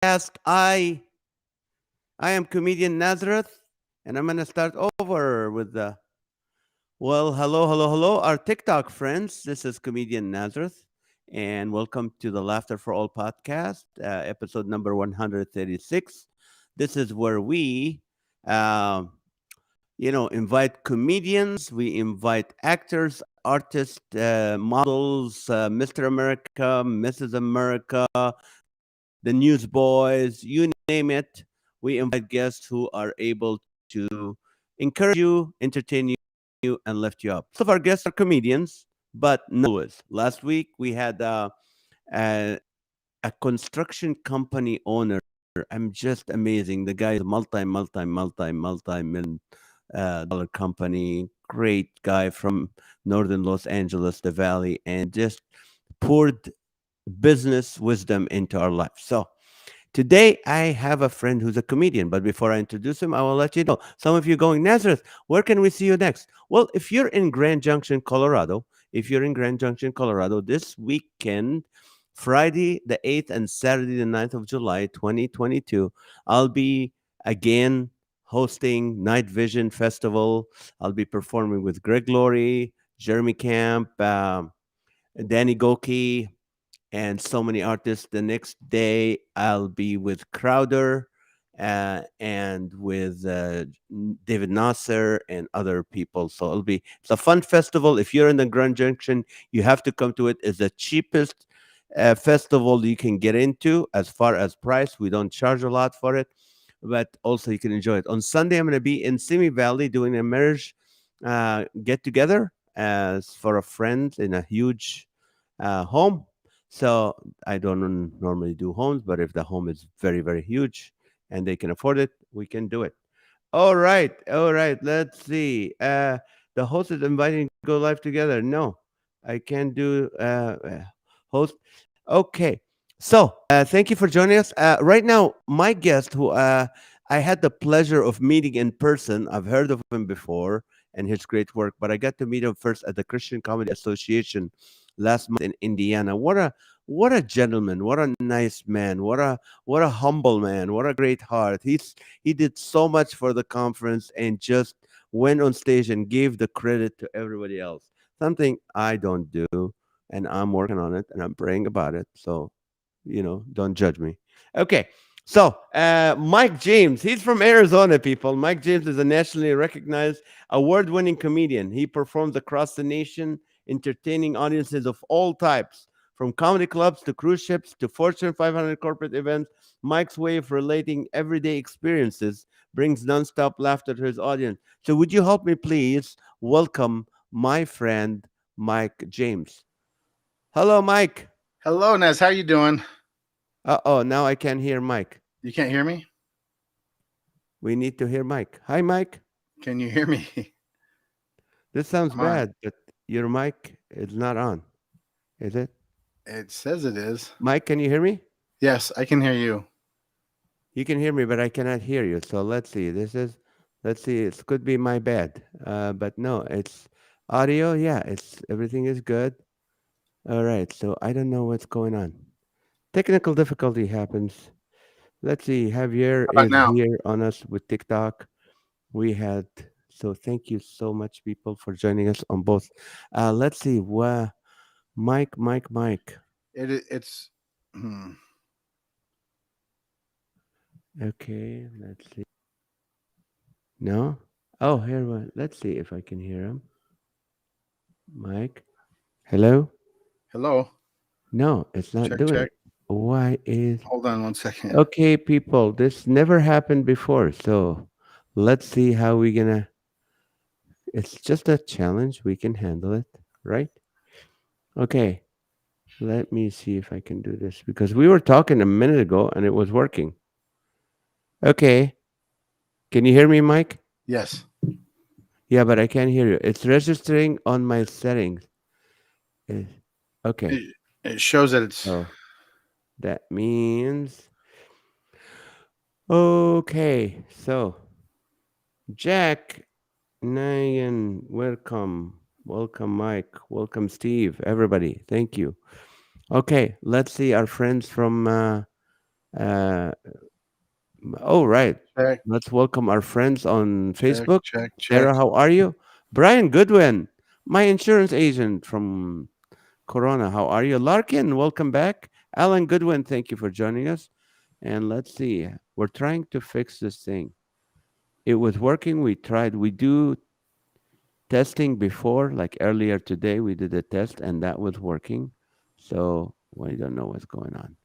podcast. I am Comedian Nazareth, and I'm gonna start over with the hello, hello, hello, our TikTok friends. This is Comedian Nazareth, and welcome to the Laughter for All podcast, episode number 136. This is where we, uh, invite comedians, we invite actors, artists, models, Mr. America, Mrs. America, the newsboys, you name it. We invite guests who are able to encourage you, entertain you, and lift you up. Most of our guests are comedians, but not always. Last week we had a, a construction company owner. I'm just amazing. The guy is a multi million dollar company. Great guy from northern Los Angeles, the Valley, and just poured business wisdom into our life. So today, I have a friend who's a comedian, but before I introduce him, I will let you know. Some of you going, Nazareth, where can we see you next? Well, if you're in Grand Junction, Colorado, this weekend, Friday the 8th and Saturday the 9th of July, 2022, I'll be again hosting Night Vision Festival. I'll be performing with Greg Laurie, Jeremy Camp, Danny Goki, and so many artists. The next day, I'll be with Crowder and with David Nasser and other people. So it's a fun festival. If you're in the Grand Junction, you have to come to it. It's the cheapest festival you can get into as far as price. We don't charge a lot for it, but also you can enjoy it. On Sunday, I'm going to be in Simi Valley doing a marriage get together as for a friend in a huge home. So I don't normally do homes, but if the home is very, very huge and they can afford it, we can do it. All right, all right. Let's see. The host is inviting to go live together. No, I can't do host. Okay. So thank you for joining us. Right now, my guest, who I had the pleasure of meeting in person, I've heard of him before and his great work, but I got to meet him first at the Christian Comedy Association last month in Indiana. What a gentleman, what a nice man, what a humble man, what a great heart. He did so much for the conference and just went on stage and gave the credit to everybody else. Something I don't do, and I'm working on it and I'm praying about it. So, don't judge me. Okay. So, Mike James, he's from Arizona, people. Mike James is a nationally recognized award winning comedian. He performs across the nation, entertaining audiences of all types, from comedy clubs to cruise ships to Fortune 500 corporate events. Mike's way of relating everyday experiences brings nonstop laughter to his audience. So, would you help me please welcome my friend, Mike James? Hello, Mike. Hello, Nez. How you doing? Oh, now I can hear Mike. You can't hear me? We need to hear Mike. Hi, Mike. Can you hear me? This sounds Come on. bad, but your mic is not on, is it? It says it is. Mike, can you hear me? Yes, I can hear you. You can hear me, but I cannot hear you. So let's see. Let's see. It could be my bad. But no, it's audio. Yeah, it's everything is good. All right. So I don't know what's going on. Technical difficulty happens. Let's see. Javier How about is now? here on us with TikTok. We had so thank you so much, people, for joining us on both. Let's see. Mike. It's Okay, let's see. No? Oh, here one. Let's see if I can hear him. Mike. Hello? hello. No, it's not Check, doing check. it. Why is Hold on 1 second. okay, people? This never happened before, so let's see how we gonna. It's just a challenge. We can handle it, right? Okay, let me see if I can do this because we were talking a minute ago and it was working. Okay, can you hear me, Mike? Yes. Yeah, but I can't hear you. It's registering on my settings. Eh, Okay. It shows that it's So that means okay. So Jack, Nayan, welcome, Mike, welcome, Steve, everybody. Thank you. Okay, let's see our friends from Uh, oh, right. Check, Let's welcome our friends on check, Facebook. check, check. Sarah, how are you? Brian Goodwin, my insurance agent from Corona. How are you? Larkin, welcome back. Alan Goodwin, thank you for joining us. And let's see. We're trying to fix this thing. It was working. We do testing before, like earlier today, we did a test and that was working. So we don't know what's going on.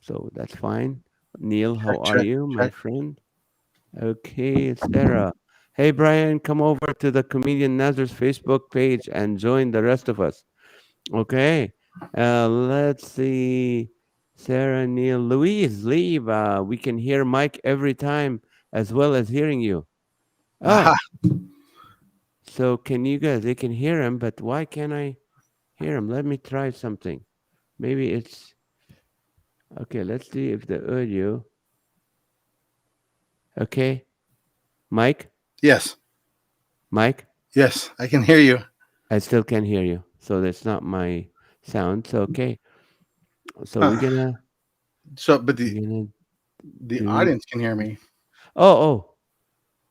So that's fine. Neil, Check, how are check, you, my check. friend? Okay, Sarah. Hey, Brian, come over to the Comedian Nazareth Facebook page and join the rest of us. Okay. Let's see. Sarah, Neil, Louise, leave. We can hear Mike every time as well as hearing you. Aha. Oh, so can you guys? They can hear him, but why can't I hear him? Let me try something. Maybe it's okay. Let's see if the audio. Okay, Mike, Yes. Mike, Yes. I can hear you. I still can't hear you. So that's not my sound. So okay. So Huh. So, but we're gonna the do. audience can hear me. Oh.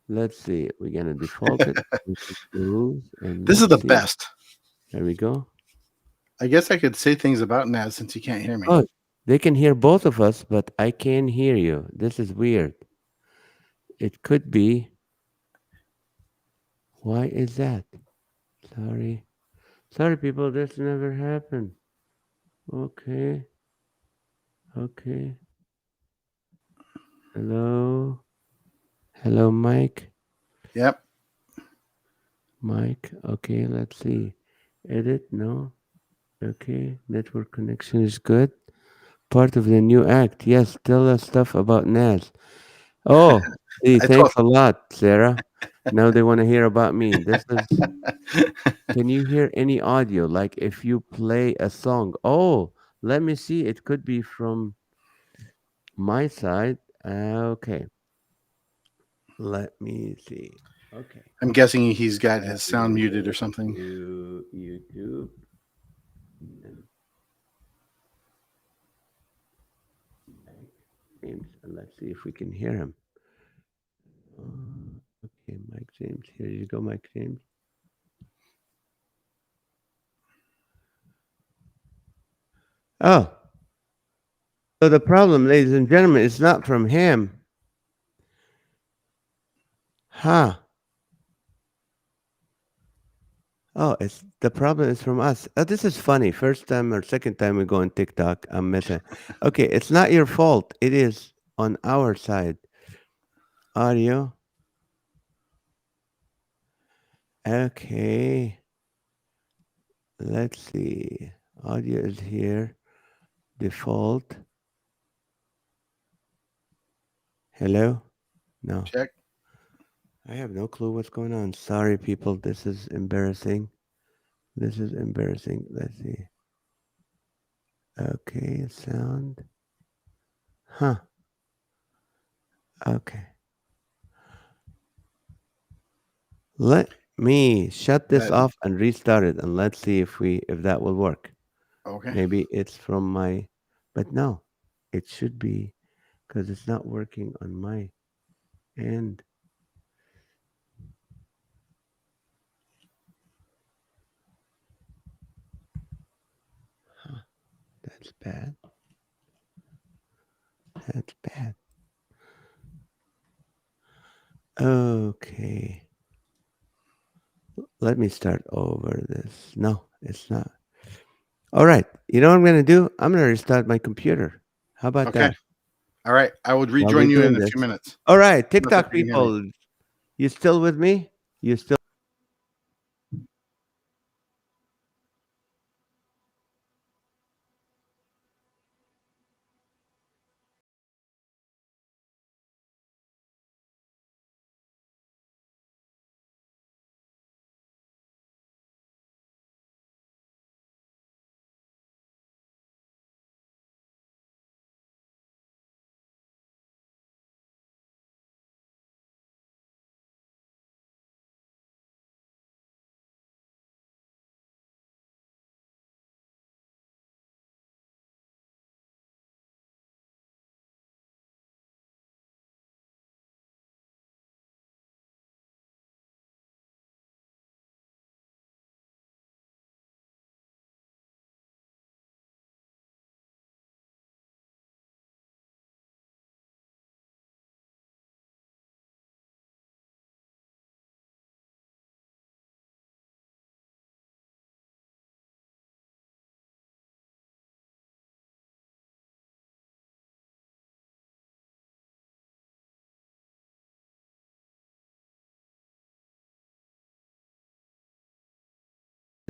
Let's see. We're gonna default it. We can close and This is let's the see. best. There we go. I guess I could say things about Naz since you can't hear me. Oh, they can hear both of us, but I can't hear you. This is weird. It could be. Why is that? Sorry. Sorry, people. This never happened. Okay. Okay. Hello. Hello, Mike. Yep. Mike. Okay. Let's see. Edit. No. Okay. Network connection is good. Part of the new act. Yes. Tell us stuff about Naz. Oh, see, I told thanks a lot, Sarah. Now they want to hear about me. This is, can you hear any audio? Like if you play a song. Oh, let me see. It could be from my side. Okay, let me see. Okay. I'm guessing he's got his We sound muted or go something. to YouTube and Mike James, and let's see if we can hear him. Okay, Mike James. Here you go, Mike James. Oh, so the problem, ladies and gentlemen, is not from him. Huh. Oh, it's the problem is from us. This is funny. First time or second time we go on TikTok, I'm missing. Okay, it's not your fault. It is on our side. Audio. Okay. Let's see. Audio is here. Default. Hello? No. Check. I have no clue what's going on. Sorry, people. This is embarrassing. This is embarrassing. Let's see. Okay, sound. Huh. Okay. Let me shut this That off and restart it and let's see if that will work. okay. Maybe it's from my but no, it should be because it's not working on my end. Huh, that's bad. That's bad. Okay. Let me start over this. No, it's not. All right. You know what I'm gonna do? I'm gonna restart my computer. How about Okay. that? All right. I will While we're rejoin you doing in a this. few minutes. All right, Not sure if TikTok you can hear me. people, you still with me? You still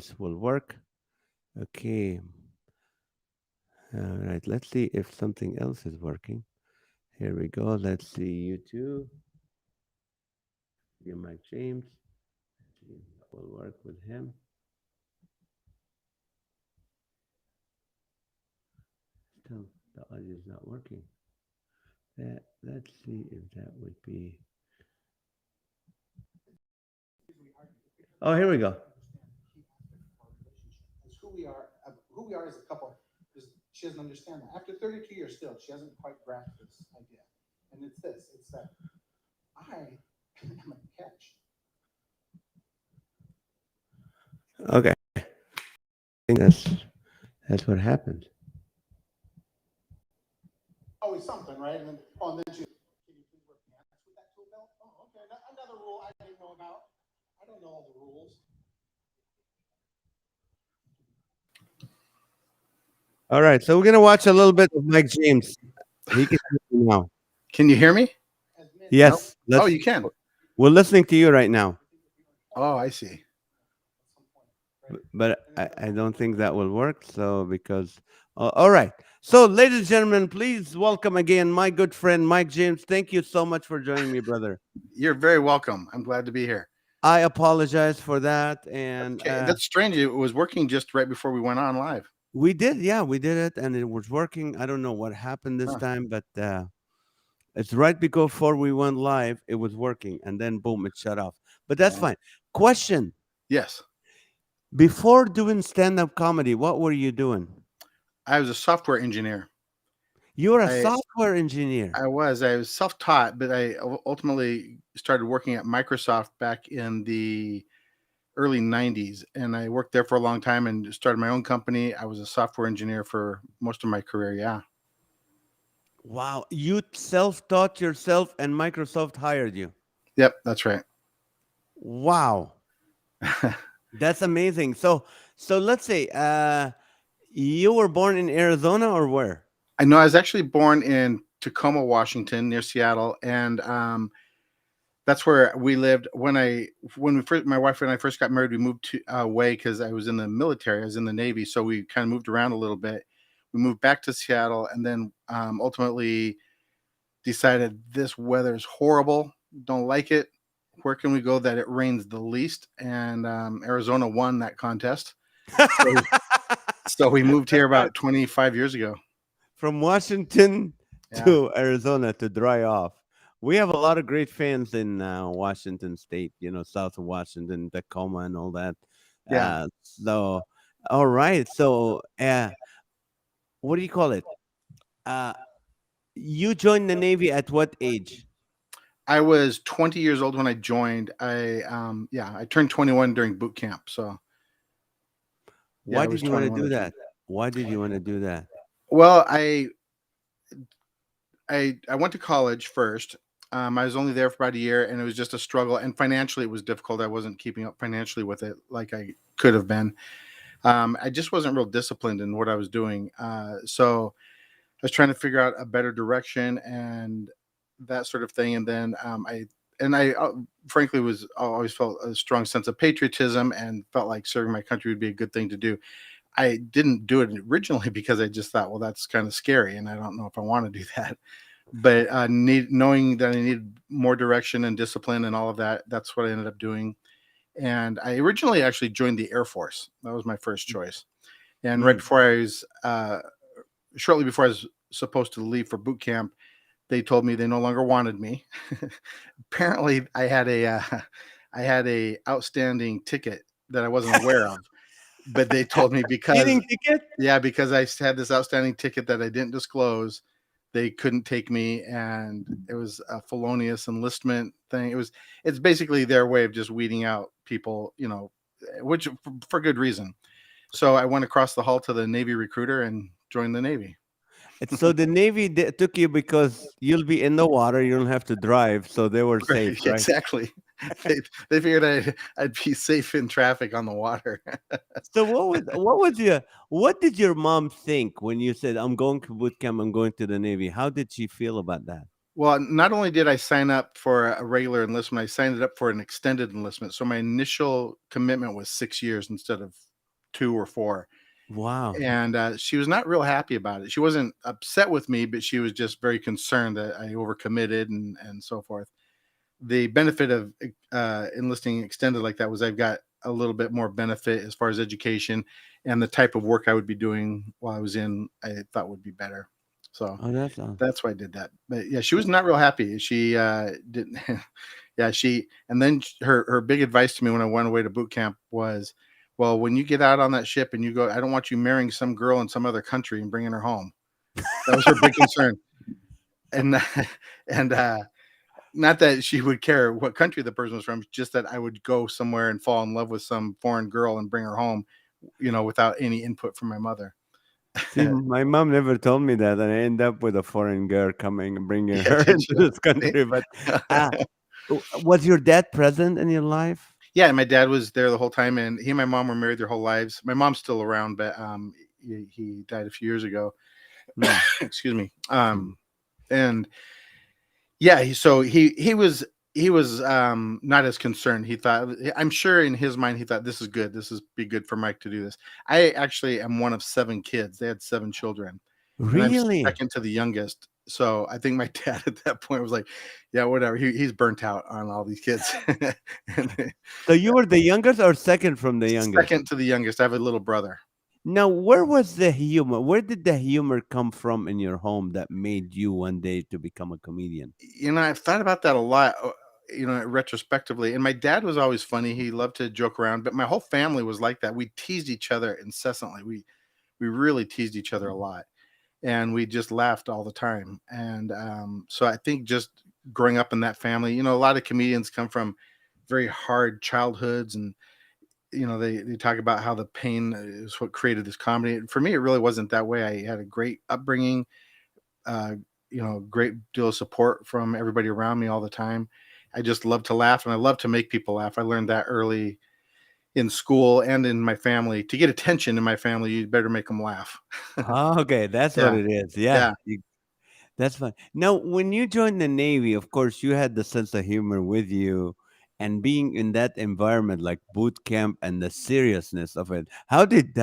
this will work. Okay. All right. Let's see if something else is working. Here we go. Let's see you too. You, Mike James. See if that will work with him. Still, the audio is not working. Let's see if that would be. Oh, here we go. It's who we are as a couple. She doesn't understand that. After 32 years, still, she hasn't quite grasped this idea. And it's this: it's that I am a catch. Okay. I think that's what happened. Always something, right? And then she. Can you please work pants with that tool belt? Oh, okay. Another rule I didn't know about. I don't know all the rules. All right. So we're gonna watch a little bit of Mike James. He can hear me now. Can you hear me? Nope. Yes. Oh, Let's. you can. We're listening to you right now, Oh, I see. but I don't think that will work. So because. All right. So, ladies and gentlemen, please welcome again my good friend Mike James. Thank you so much for joining me, brother. You're very welcome. I'm glad to be here. I apologize for that, and Okay, that's strange. It was working just right before we went on live. we did, yeah, we did it, and it was working. I don't know what happened this Huh. time, but it's right before we went live, it was working, and then boom, it shut off. But that's Oh. fine. Question: Yes, before doing stand-up comedy, what were you doing? I was a software engineer. You're a I software engineer. I was self-taught, but I ultimately started working at Microsoft back in the early 90s, and I worked there for a long time and started my own company. I was a software engineer for most of my career. Yeah. Wow, you self-taught yourself, and Microsoft hired you. Yep, that's right. Wow, that's amazing. So let's say, you were born in Arizona or where? I know I was actually born in Tacoma, Washington, near Seattle, and that's where we lived when we first, my wife and I first got married. We moved to away because I was in the military. I was in the Navy, so we kind of moved around a little bit. We moved back to Seattle, and then ultimately decided this weather is horrible. Don't like it. Where can we go that it rains the least? And Arizona won that contest, so so we moved here That's right. about 25 years ago. From Washington Yeah, to Arizona to dry off. We have a lot of great fans in Washington State, south of Washington, Tacoma, and all that. yeah. So, all right. So, what do you call it? Uh, you joined the Navy at what age? I was 20 years old when I joined. I turned 21 during boot camp. So yeah, Why I did was you want to 21 do I joined. that? Why did you want to do that? Well, I went to college first. I was only there for about a year, and it was just a struggle. And financially, it was difficult. I wasn't keeping up financially with it like I could have been. I just wasn't real disciplined in what I was doing. So I was trying to figure out a better direction and that sort of thing. And then I frankly was always felt a strong sense of patriotism and felt like serving my country would be a good thing to do. I didn't do it originally because I just thought, well, that's kind of scary, and I don't know if I want to do that. But knowing that I needed more direction and discipline and all of that, that's what I ended up doing. And I originally actually joined the Air Force. That was my first choice. And right Mm. before I was, shortly before I was supposed to leave for boot camp, they told me they no longer wanted me. Apparently, I had a outstanding ticket that I wasn't aware of. But they told me because Speeding ticket? yeah, because I had this outstanding ticket that I didn't disclose, they couldn't take me, and it was a felonious enlistment thing. It's basically their way of just weeding out people, which for good reason. So I went across the hall to the Navy recruiter and joined the Navy. So the Navy took you because you'll be in the water, you don't have to drive, so they were safe, right? Exactly. They they figured I'd be safe in traffic on the water. So what did your mom think when you said, "I'm going to boot camp, I'm going to the Navy"? How did she feel about that? Well, not only did I sign up for a regular enlistment, I signed it up for an extended enlistment. So my initial commitment was 6 years instead of 2 or 4. Wow. And she was not real happy about it. She wasn't upset with me, but she was just very concerned that I overcommitted and so forth. The benefit of enlisting extended like that was I've got a little bit more benefit as far as education, and the type of work I would be doing while I was in, I thought would be better. So Oh, that's why I did that. But yeah, she was not real happy. She didn't. Yeah, and then her big advice to me when I went away to boot camp was, well, when you get out on that ship and you go, I don't want you marrying some girl in some other country and bringing her home. That was her big concern. And and not that she would care what country the person was from, just that I would go somewhere and fall in love with some foreign girl and bring her home, without any input from my mother. See, my mom never told me that, and I end up with a foreign girl coming and bringing Yeah, her did into you? this country. But uh, was your dad present in your life? Yeah, my dad was there the whole time, and he and my mom were married their whole lives. My mom's still around, but he died a few years ago. Hmm. Excuse me. Hmm. And yeah, he was not as concerned. He thought, I'm sure in his mind he thought, this is good. This is be good for Mike to do this. I actually am one of 7 kids. They had 7 children, and I'm Really? second to the youngest. So I think my dad at that point was like, yeah, whatever. He's burnt out on all these kids. And So you were the youngest or second from the youngest? second to the youngest. I have a little brother. Now, where was the humor? Where did the humor come from in your home that made you one day to become a comedian? I've thought about that a lot, retrospectively. And my dad was always funny. He loved to joke around, but my whole family was like that. We teased each other incessantly. We really teased each other a lot, and we just laughed all the time. And so I think just growing up in that family, a lot of comedians come from very hard childhoods, and they talk about how the pain is what created this comedy. For me, it really wasn't that way. I had a great upbringing, uh, great deal of support from everybody around me all the time. I just love to laugh, and I love to make people laugh. I learned that early in school and in my family. To get attention in my family, you better make them laugh. Oh, okay, that's what Yeah, it is. Yeah, yeah. that's fine. Now, when you joined the Navy, of course, you had the sense of humor with you, and being in that environment, like boot camp, and the seriousness of it. How did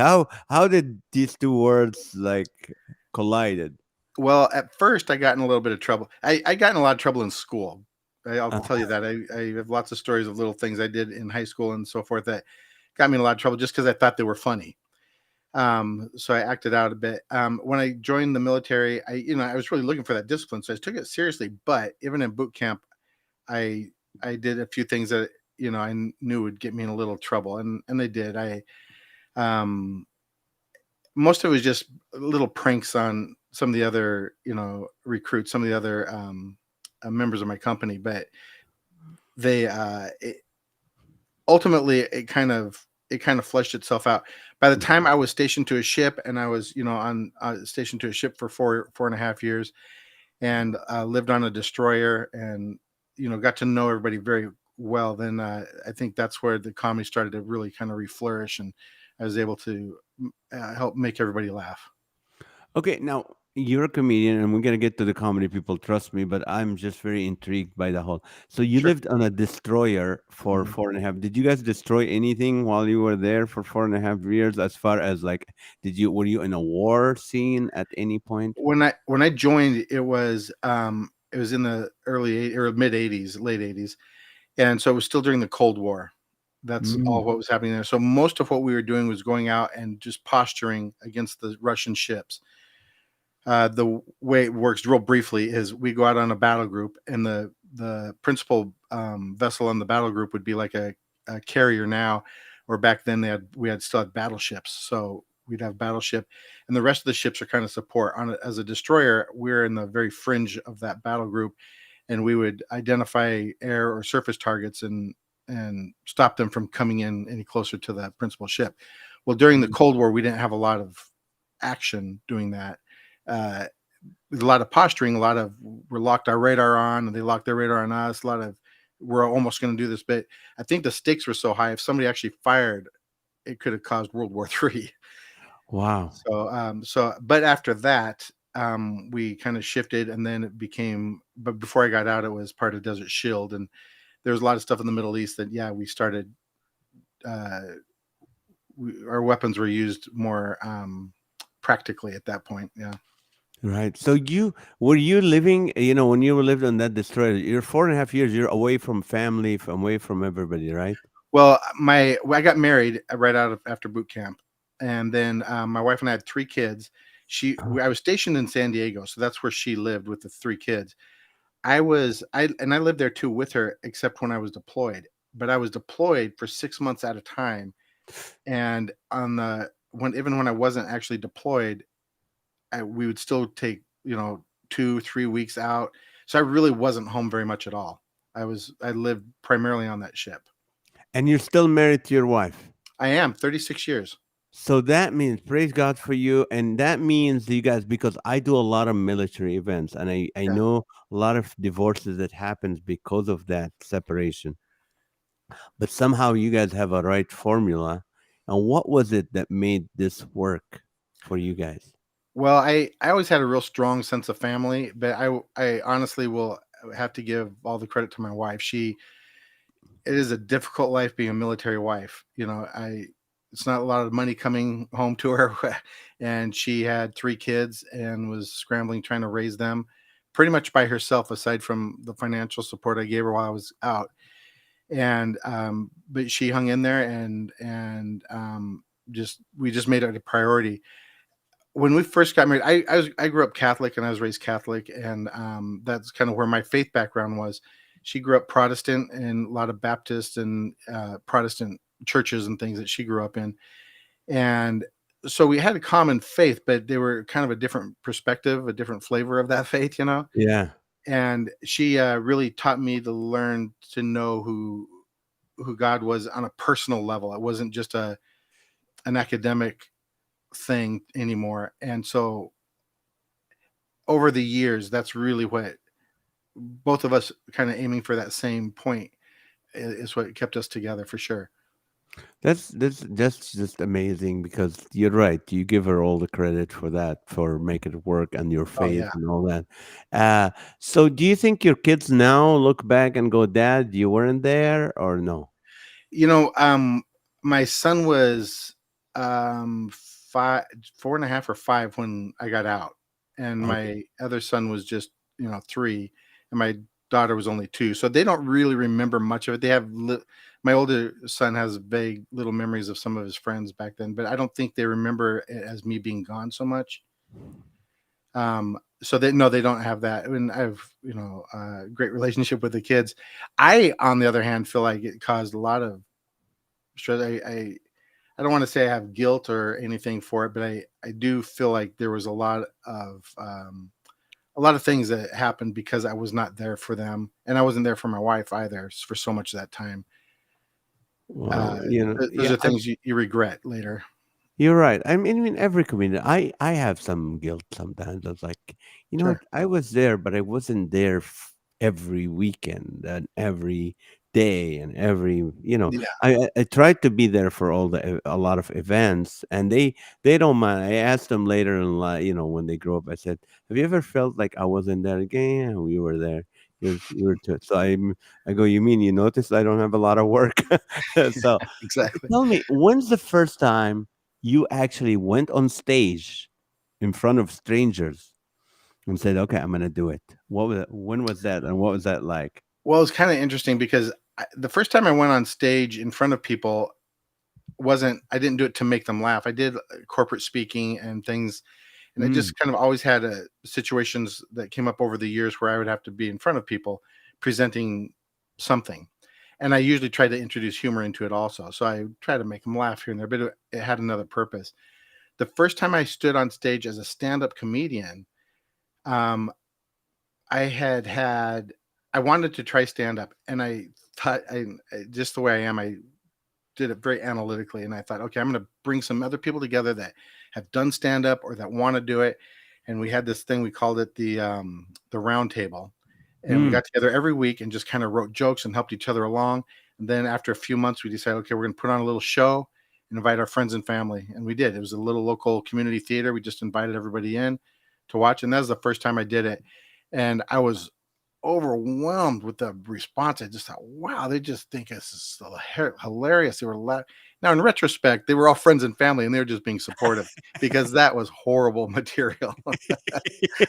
these two worlds like collided? Well, at first, I got in a little bit of trouble. I got in a lot of trouble in school. I'll Uh, tell you that. I have lots of stories of little things I did in high school and so forth that got me in a lot of trouble just because I thought they were funny. So I acted out a bit. When I joined the military, I was really looking for that discipline, so I took it seriously. But even in boot camp, I I did a few things that knew would get me in a little trouble, and they did. Um, Most of it was just little pranks on some of the other recruits, some of the other members of my company, but they ultimately it kind of fleshed itself out. By the time I was stationed to a ship, and I was on stationed to a ship for 4.5 years, and lived on a destroyer, and got to know everybody very well, then I think that's where the comedy started to really kind of reflourish, and I was able to help make everybody laugh. Okay, now you're a comedian, and we're gonna get to the comedy. People trust me, but I'm just very intrigued by the whole. So you Sure. lived on a destroyer for Mhm. 4.5. Did you guys destroy anything while you were there for 4.5 years? As far as like, were you in a war scene at any point? When I joined, it was in the or mid '80s, late '80s, and so it was still during the Cold War. That's all Mm. what was happening there. So most of what we were doing was going out and just posturing against the Russian ships. The way it works, real briefly, is we go out on a battle group, and the principal vessel on the battle group would be like a carrier now, or back then we had still had battleships. So we'd have battleship, and the rest of the ships are kind of support. As a destroyer, we're in the very fringe of that battle group, and we would identify air or surface targets and stop them from coming in any closer to the principal ship. Well, during the Mm. Cold War, we didn't have a lot of action doing that. Uh, a lot of posturing, a lot of we're locked our radar on, and they locked their radar on us. A lot of we're almost going to do this, but I think the stakes were so high. If somebody actually fired, it could have caused World War III. Wow. But after that, we kind of shifted, and then it became. But before I got out, it was part of Desert Shield, and there was a lot of stuff in the Middle East that we started uh, our weapons were used more practically at that point. Yeah. Right. So were you living, when you were living on that destroyer, you're 4.5 years, you're away from family, from away from everybody, right? Well, I got married right out of after boot camp, and then my wife and I had 3 kids. Uh, I was stationed in San Diego, so that's where she lived with the 3 kids. I lived there too with her, except when I was deployed. But I was deployed for 6 months at a time, and even when I wasn't actually deployed, we would still take 2-3 weeks out. So I really wasn't home very much at all. I lived primarily on that ship. And you're still married to your wife. I am 36 years. So that means, praise God for you. And that means you guys, because I do a lot of military events and I Yeah. know a lot of divorces that happens because of that separation. But somehow you guys have a right formula. And what was it that made this work for you guys? Well, I always had a real strong sense of family, but I honestly will have to give all the credit to my wife. It is a difficult life being a military wife. It's not a lot of money coming home to her, and she had 3 kids and was scrambling trying to raise them pretty much by herself, aside from the financial support I gave her while I was out. And but she hung in there, and just we just made it a priority. When we first got married, I grew up Catholic and I was raised Catholic, and that's kind of where my faith background was. She grew up Protestant and a lot of Baptist and Protestant churches and things that she grew up in, and so we had a common faith, but they were kind of a different perspective, a different flavor of that faith. Yeah. And she really taught me to learn to know who God was on a personal level. It wasn't just an academic thing anymore. And so over the years, that's really what both of us kind of aiming for that same point is what kept us together for sure. That's just amazing because you're right. You give her all the credit for that, for making it work and your Oh faith yeah. and all that. So do you think your kids now look back and go, Dad, you weren't there or no? You know, my son was 4.5 or 5 when I got out, and Okay. my other son was just 3, and my daughter was only 2. So they don't really remember much of it. My older son has vague little memories of some of his friends back then, but I don't think they remember it as me being gone so much. So they no, they don't have that. And I have a great relationship with the kids. I, on the other hand, feel like it caused a lot of stress. I don't want to say I have guilt or anything for it, but I do feel like there was a lot of things that happened because I was not there for them, and I wasn't there for my wife either for so much of that time. Well, Those yeah, are things you regret later. you're right. I mean, every community. I have some guilt sometimes. I was like, you know what? Sure. I was there, but I wasn't there every weekend and every day and every. Yeah. I tried to be there for a lot of events, and they don't mind. I asked them later in life, when they grow up. I said, "Have you ever felt like I wasn't there again? Yeah, we were there. You were too." So I go, "You mean you noticed I don't have a lot of work?" So Exactly. tell me, when's the first time you actually went on stage in front of strangers and said, "Okay, I'm gonna do it"? When was that, and what was that like? Well, it's kind of interesting because the first time I went on stage in front of people wasn't I didn't do it to make them laugh. I did corporate speaking and things, and I Mm, just kind of always had situations that came up over the years where I would have to be in front of people presenting something. And I usually try to introduce humor into it also. So I try to make them laugh here and there, but it had another purpose. The first time I stood on stage as a stand-up comedian, um, I wanted to try stand-up, and I thought just the way I am, I did it very analytically, and I thought, okay, I'm going to bring some other people together that have done stand up or that want to do it. And we had this thing, we called it the round table, and we mm. got together every week and just kind of wrote jokes and helped each other along. And then after a few months, we decided, okay, we're going to put on a little show and invite our friends and family, and we did. It was a little local community theater. We just invited everybody in to watch, and that was the first time I did it, and I was overwhelmed with the response. I just thought, wow, they just think this is so hilarious. They were now in retrospect, they were all friends and family, and they were just being supportive because that was horrible material.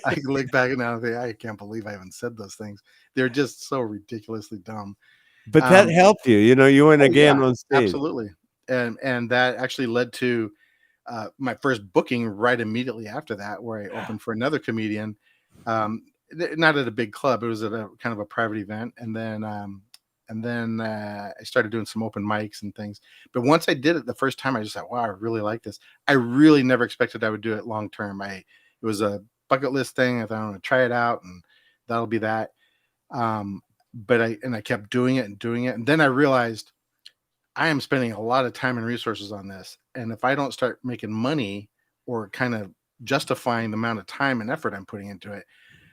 I can look back now and think, I can't believe I even said those things. They're just so ridiculously dumb. But that Um, helped you. You went oh yeah, again on stage. absolutely. And that actually led to my first booking right immediately after that, where I opened for another comedian. Um, Not at a big club; it was at a kind of a private event, and then I started doing some open mics and things. But once I did it the first time, I just thought, wow, I really like this. I really never expected I would do it long term. It was a bucket list thing. I thought I'm going to try it out, and that'll be that. Um, but I kept doing it and doing it, and then I realized I am spending a lot of time and resources on this. And if I don't start making money or kind of justifying the amount of time and effort I'm putting into it,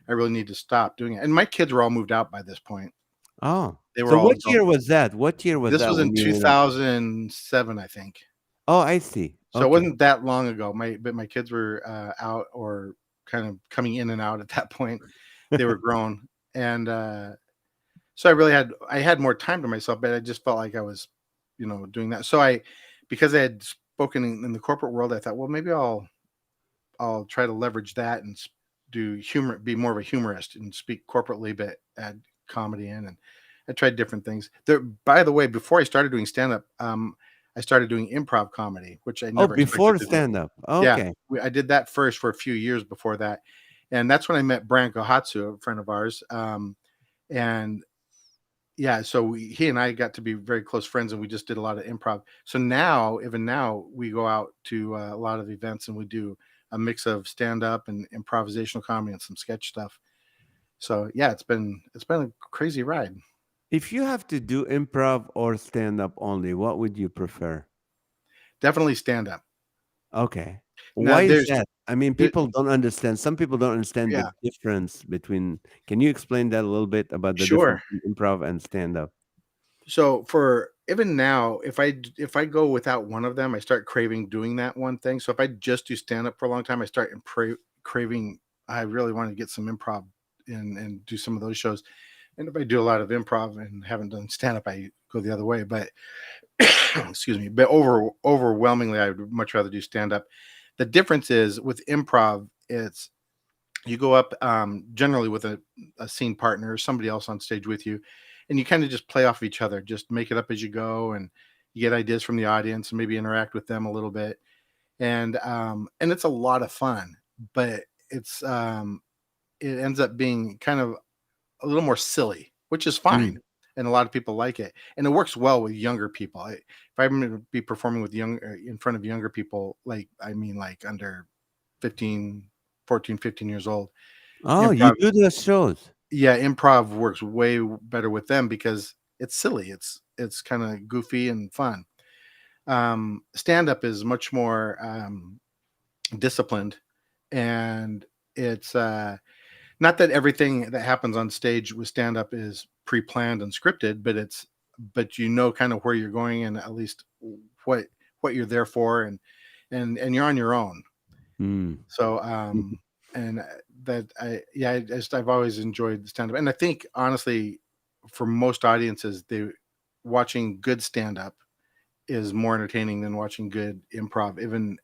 I really need to stop doing it. And my kids were all moved out by this point. Oh, They were so all what adult. year was that? What year was This that was when in you went up? 2007, I think. Oh, I see. So it Okay. wasn't that long ago. But my kids were out or kind of coming in and out at that point. They were grown. And so I had more time to myself, but I just felt like I was, doing that. So because I had spoken in the corporate world, I thought, well, maybe I'll try to leverage that and do humor, be more of a humorist and speak corporately, but add comedy in. And I tried different things. There, by the way, before I started doing stand up, I started doing improv comedy, which I Oh, never expected before to do. stand up. Yeah, Okay. I did that first for a few years before that, and that's when I met Brian Kohatsu, a friend of ours. And yeah, so he and I got to be very close friends, and we just did a lot of improv. So now, even now, we go out to a lot of events, and we do a mix of stand up and improvisational comedy and some sketch stuff. So yeah, it's been a crazy ride. If you have to do improv or stand up only, what would you prefer? Definitely stand up. Okay. Now Why is that? I mean, there, people don't understand. Some people don't understand the yeah, difference between. Can you explain that a little bit about the sure. difference between improv and stand up? So for even now, if I go without one of them, I start craving doing that one thing. So if I just do stand up for a long time, I start craving. I really want to get some improv and do some of those shows. And if I do a lot of improv and haven't done stand up, I go the other way. But excuse me, but overwhelmingly, I would much rather do stand up. The difference is with improv, it's you go up generally with a scene partner or somebody else on stage with you, and you kind of just play off of each other, just make it up as you go, and you get ideas from the audience and maybe interact with them a little bit, and it's a lot of fun, but it ends up being kind of a little more silly, which is fine. Mm. And a lot of people like it, and it works well with younger people. If I'm going to be performing with in front of younger people, like I mean, like under 15, 14, 15 years old, Oh, you improv, do those shows. yeah, improv works way better with them because it's silly. It's kind of goofy and fun. Stand up is much more disciplined, and it's not that everything that happens on stage with stand up is pre-planned and scripted, but kind of where you're going and at least what what you're there for, and you're on your own. Mm. So and that I yeah, I've always enjoyed stand up, and I think honestly, for most audiences, they watching good stand up is more entertaining than watching good improv, even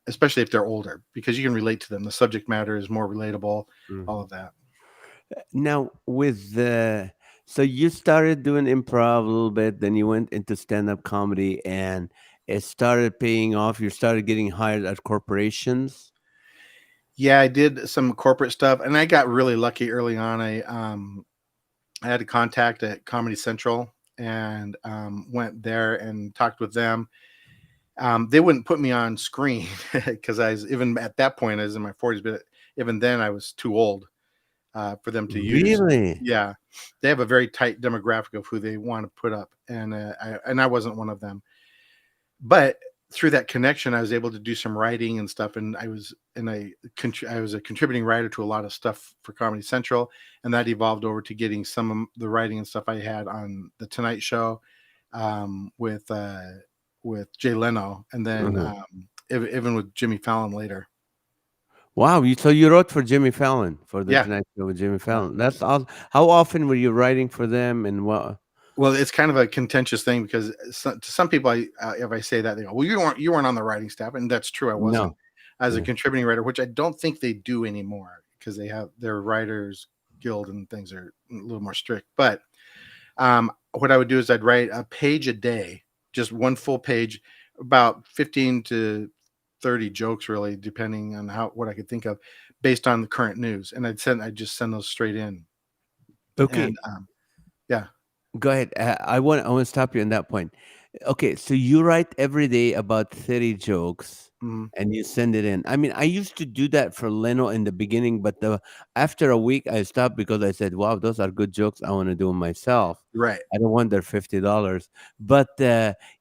especially if they're older, because you can relate to them. The subject matter is more relatable, all Mhm. of that. Now, so you started doing improv a little bit, then you went into stand-up comedy, and it started paying off. You started getting hired at corporations. Yeah, I did some corporate stuff, and I got really lucky early on. I had a contact at Comedy Central and went there and talked with them. They wouldn't put me on screen because I was even at that point I was in my 40s, but even then I was too old for them to use. Really? Yeah, they have a very tight demographic of who they want to put up, and I wasn't one of them. But through that connection, I was able to do some writing and stuff, and I was a contributing writer to a lot of stuff for Comedy Central, and that evolved over to getting some of the writing and stuff I had on the Tonight Show um, with uh, with Jay Leno, and then Uh-huh. even with Jimmy Fallon later. Wow, so you wrote for Jimmy Fallon for the Yeah. Tonight Show with Jimmy Yeah. Fallon. That's all. How often were you writing for them, and what? Well, it's kind of a contentious thing because to some people, if I say that, they go, "Well, you weren't on the writing staff," and that's true. I wasn't No. as a Yeah. contributing writer, which I don't think they do anymore because they have their writers guild and things are a little more strict. But what I would do is I'd write a page a day, just one full page, about 15 to 30 jokes, really, depending on what I could think of, based on the current news, and I'd just send those straight in, Okay. and yeah. Go ahead. I want to stop you on that point. Okay, so you write every day about 30 jokes Mhm. and you send it in. I mean, I used to do that for Leno in the beginning, but after a week I stopped because I said, "Wow, those are good jokes. I want to do them myself. Right. I don't want their $50." But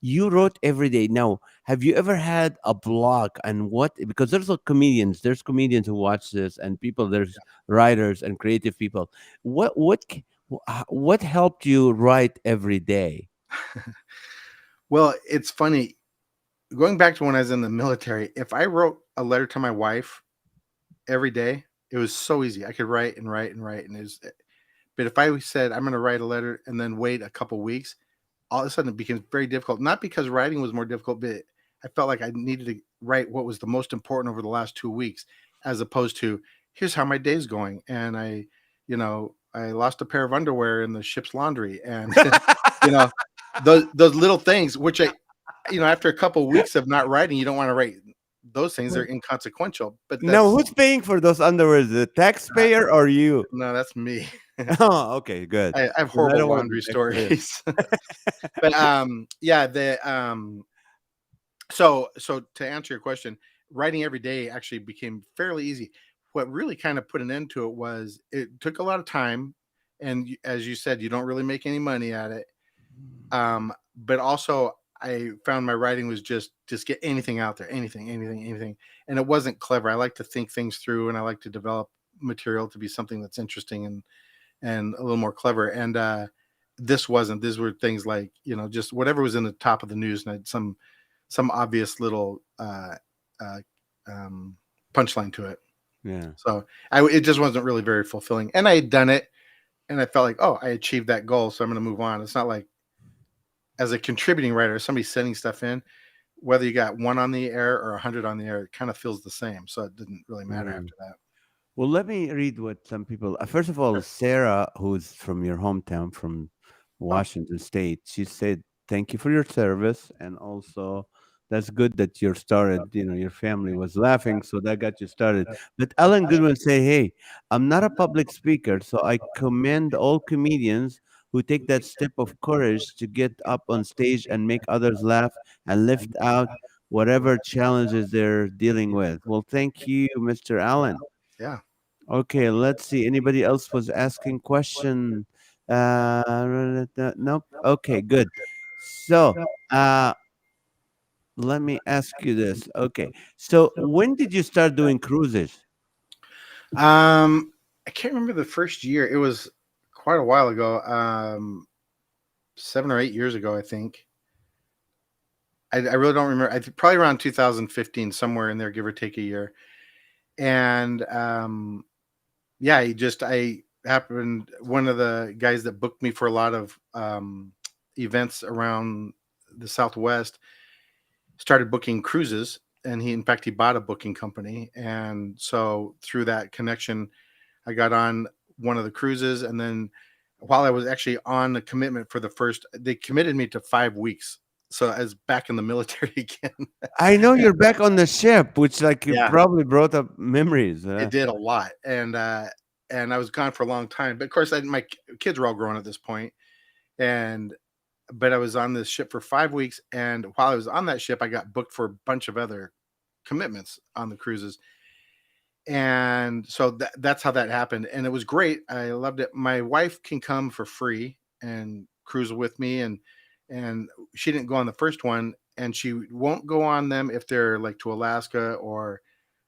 you wrote every day. Now, have you ever had a block and what because there's comedians who watch this and people there's writers and creative people. What helped you write every day? Well, it's funny. Going back to when I was in the military, if I wrote a letter to my wife every day, it was so easy. I could write and write and write, and but if I said I'm going to write a letter and then wait a couple weeks, all of a sudden it became very difficult. Not because writing was more difficult, but I felt like I needed to write what was the most important over the last 2 weeks, as opposed to here's how my day's going, and I lost a pair of underwear in the ship's laundry, and you know those little things, which after a couple of weeks of not writing, you don't want to write those things. They're inconsequential, but Now, that's who's paying for those underwear? The uh, taxpayer or you? no, that's me. Oh, okay, good. I have 'Cause I horrible don't want the laundry taxpayer. stories. But yeah, the so to answer your question, writing every day actually became fairly easy. What really kind of put an end to it was it took a lot of time, and as you said, you don't really make any money at it. But also I found my writing was just get anything out there, anything, and it wasn't clever. I like to think things through, and I like to develop material to be something that's interesting and a little more clever. And this wasn't. These were things like just whatever was in the top of the news, and I had some obvious little uh, um, punchline to it. Yeah. So it just wasn't really very fulfilling. And I had done it, and I felt like, oh, I achieved that goal, so I'm going to move on. It's not like as a contributing writer, somebody sending stuff in, whether you got one on the air or 100 on the air, it kind of feels the same. So it didn't really matter Yeah. after that. Well, let me read what some people. First of all, Sure. Sarah, who's from your hometown, from Oh, Washington State, she said, "Thank you for your service, and also that's good that you started. Your family was laughing, so that got you started." But Alan Goodwin say, "Hey, I'm not a public speaker, so I commend all comedians who take that step of courage to get up on stage and make others laugh and lift out whatever challenges they're dealing with." Well, thank you, Mr. Allen. yeah. Okay, let's see. Anybody else was asking question? Nope. Okay, good. So, let me ask you this. Okay, so when did you start doing cruises? I can't remember the first year. It was quite a while ago. 7 or 8 years ago, I think. I really don't remember. Probably around 2015, somewhere in there, give or take a year. And yeah, I happened one of the guys that booked me for a lot of events around the Southwest started booking cruises, and in fact he bought a booking company, and so through that connection I got on one of the cruises. And then while I was actually on the commitment for the first, they committed me to 5 weeks, so as back in the military again. I know you're back on the ship, which like it Yeah, probably brought up memories. it did a lot. And I was gone for a long time, but of course my kids were all grown at this point. And but I was on this ship for 5 weeks, and while I was on that ship I got booked for a bunch of other commitments on the cruises. And so that's how that happened, and it was great. I loved it. My wife can come for free and cruise with me, and she didn't go on the first one, and she won't go on them if they're like to Alaska or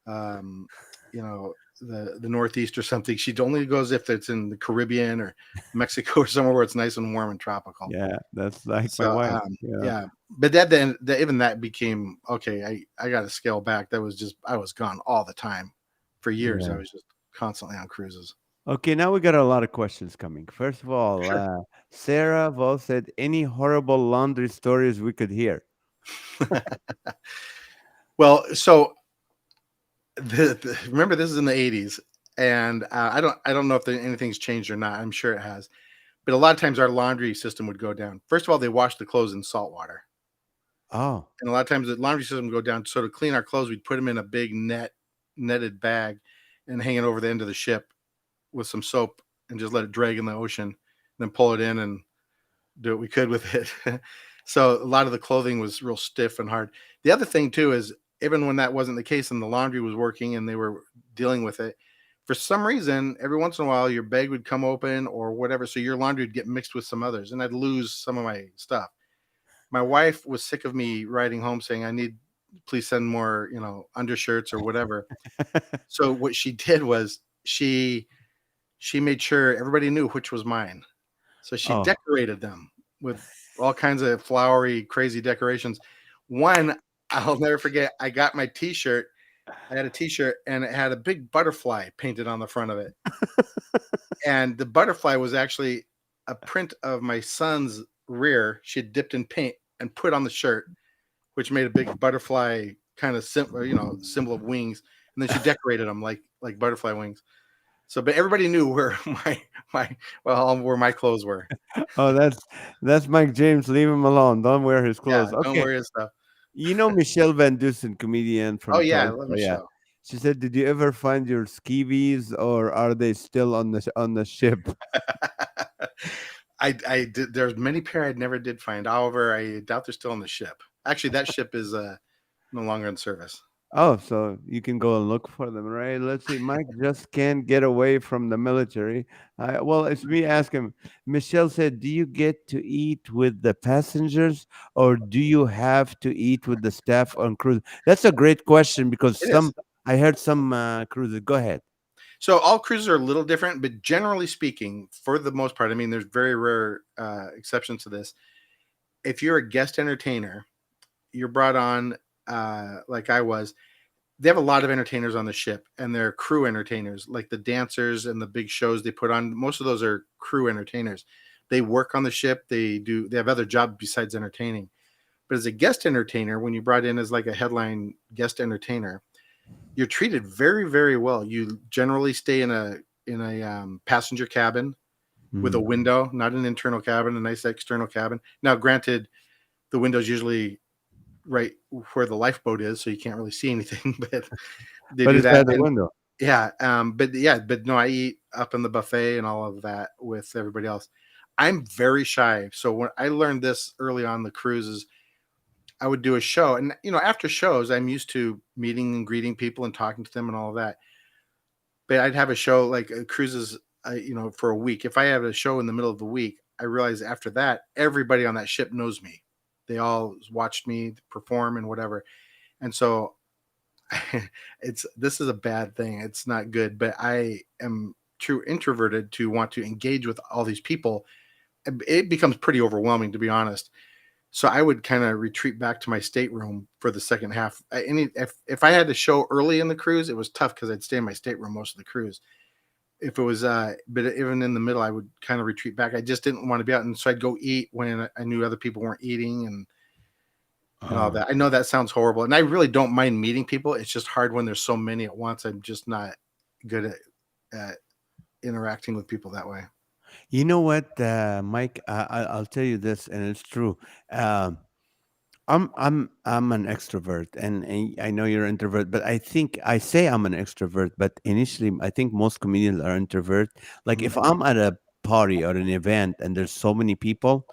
um you know the Northeast or something. She only goes if it's in the Caribbean or Mexico or somewhere where it's nice and warm and tropical. Yeah, that's like my So wife. Yeah. yeah, but that then even that became okay. I got to scale back. That was just I was gone all the time. For years, I Yeah. was just constantly on cruises. Okay, now we got a lot of questions coming. First of all, Sure. Sarah Vol said, any horrible laundry stories we could hear? Well, so remember this is in the 80s, and I don't know if anything's changed or not. I'm sure it has, but a lot of times our laundry system would go down. First of all, they wash the clothes in salt water, Oh, and a lot of times the laundry system would go down. So to clean our clothes, we'd put them in a big netted bag and hang it over the end of the ship with some soap and just let it drag in the ocean, and then pull it in and do what we could with it. So a lot of the clothing was real stiff and hard. The other thing too is, even when that wasn't the case and the laundry was working and they were dealing with it, for some reason, every once in a while your bag would come open or whatever. So your laundry would get mixed with some others and I'd lose some of my stuff. My wife was sick of me writing home saying, I need, please send more, undershirts or whatever. So what she did was she made sure everybody knew which was mine. So she oh, decorated them with all kinds of flowery, crazy decorations. One, I'll never forget, I got my t-shirt. I had a t-shirt and it had a big butterfly painted on the front of it. And the butterfly was actually a print of my son's rear. She had dipped in paint and put on the shirt, which made a big butterfly kind of symbol of wings. And then she decorated them like butterfly wings. So, but everybody knew where where my clothes were. oh, that's Mike James. Leave him alone. Don't wear his Yeah, clothes. don't Okay. wear his stuff. You know Michelle Van Dusen, comedian Oh from yeah, I Tulsa. love Yeah. Michelle. She said, "Did you ever find your skivvies, or are they still on the ship?" I did. There's many pair I never did find. However, I doubt they're still on the ship. Actually, that ship is no longer in service. Oh, so you can go and look for them, right? Let's see. Mike just can't get away from the military. Well, it's me asking. Michelle said, "Do you get to eat with the passengers, or do you have to eat with the staff on cruise?" That's a great question because It is. I heard some cruises. Go ahead. So all cruises are a little different, but generally speaking, for the most part, I mean, there's very rare exceptions to this. If you're a guest entertainer, you're brought on like I was. They have a lot of entertainers on the ship, and they're crew entertainers, like the dancers and the big shows they put on. Most of those are crew entertainers. They work on the ship. They have other jobs besides entertaining. But as a guest entertainer, when you brought in as like a headline guest entertainer, you're treated very, very well. You generally stay in a passenger cabin with a Mm. window, not an internal cabin, a nice external cabin. Now, granted, the window's usually right where the lifeboat is, so you can't really see anything, but they But do it's that. by the And window. but no, I eat up in the buffet and all of that with everybody else. I'm very shy. So when I learned this early on the cruises, I would do a show, and after shows, I'm used to meeting and greeting people and talking to them and all of that. But I'd have a show like cruises, for a week. If I have a show in the middle of the week, I realize after that, everybody on that ship knows me. They all watched me perform and whatever, and so this is a bad thing. It's not good, but I am too introverted to want to engage with all these people. It becomes pretty overwhelming, to be honest. So I would kind of retreat back to my stateroom for the second half. If I had to show early in the cruise, it was tough because I'd stay in my stateroom most of the cruise. If it was, but even in the middle, I would kind of retreat back. I just didn't want to be out, and so I'd go eat when I knew other people weren't eating and all Oh. that. I know that sounds horrible, and I really don't mind meeting people. It's just hard when there's so many at once. I'm just not good at interacting with people that way. You know what, Mike? I'll tell you this, and it's true. Um, I'm an extrovert, and I know you're an introvert, but I think I say I'm an extrovert, but initially I think most comedians are introvert. Like Mhm. if I'm at a party or an event and there's so many people,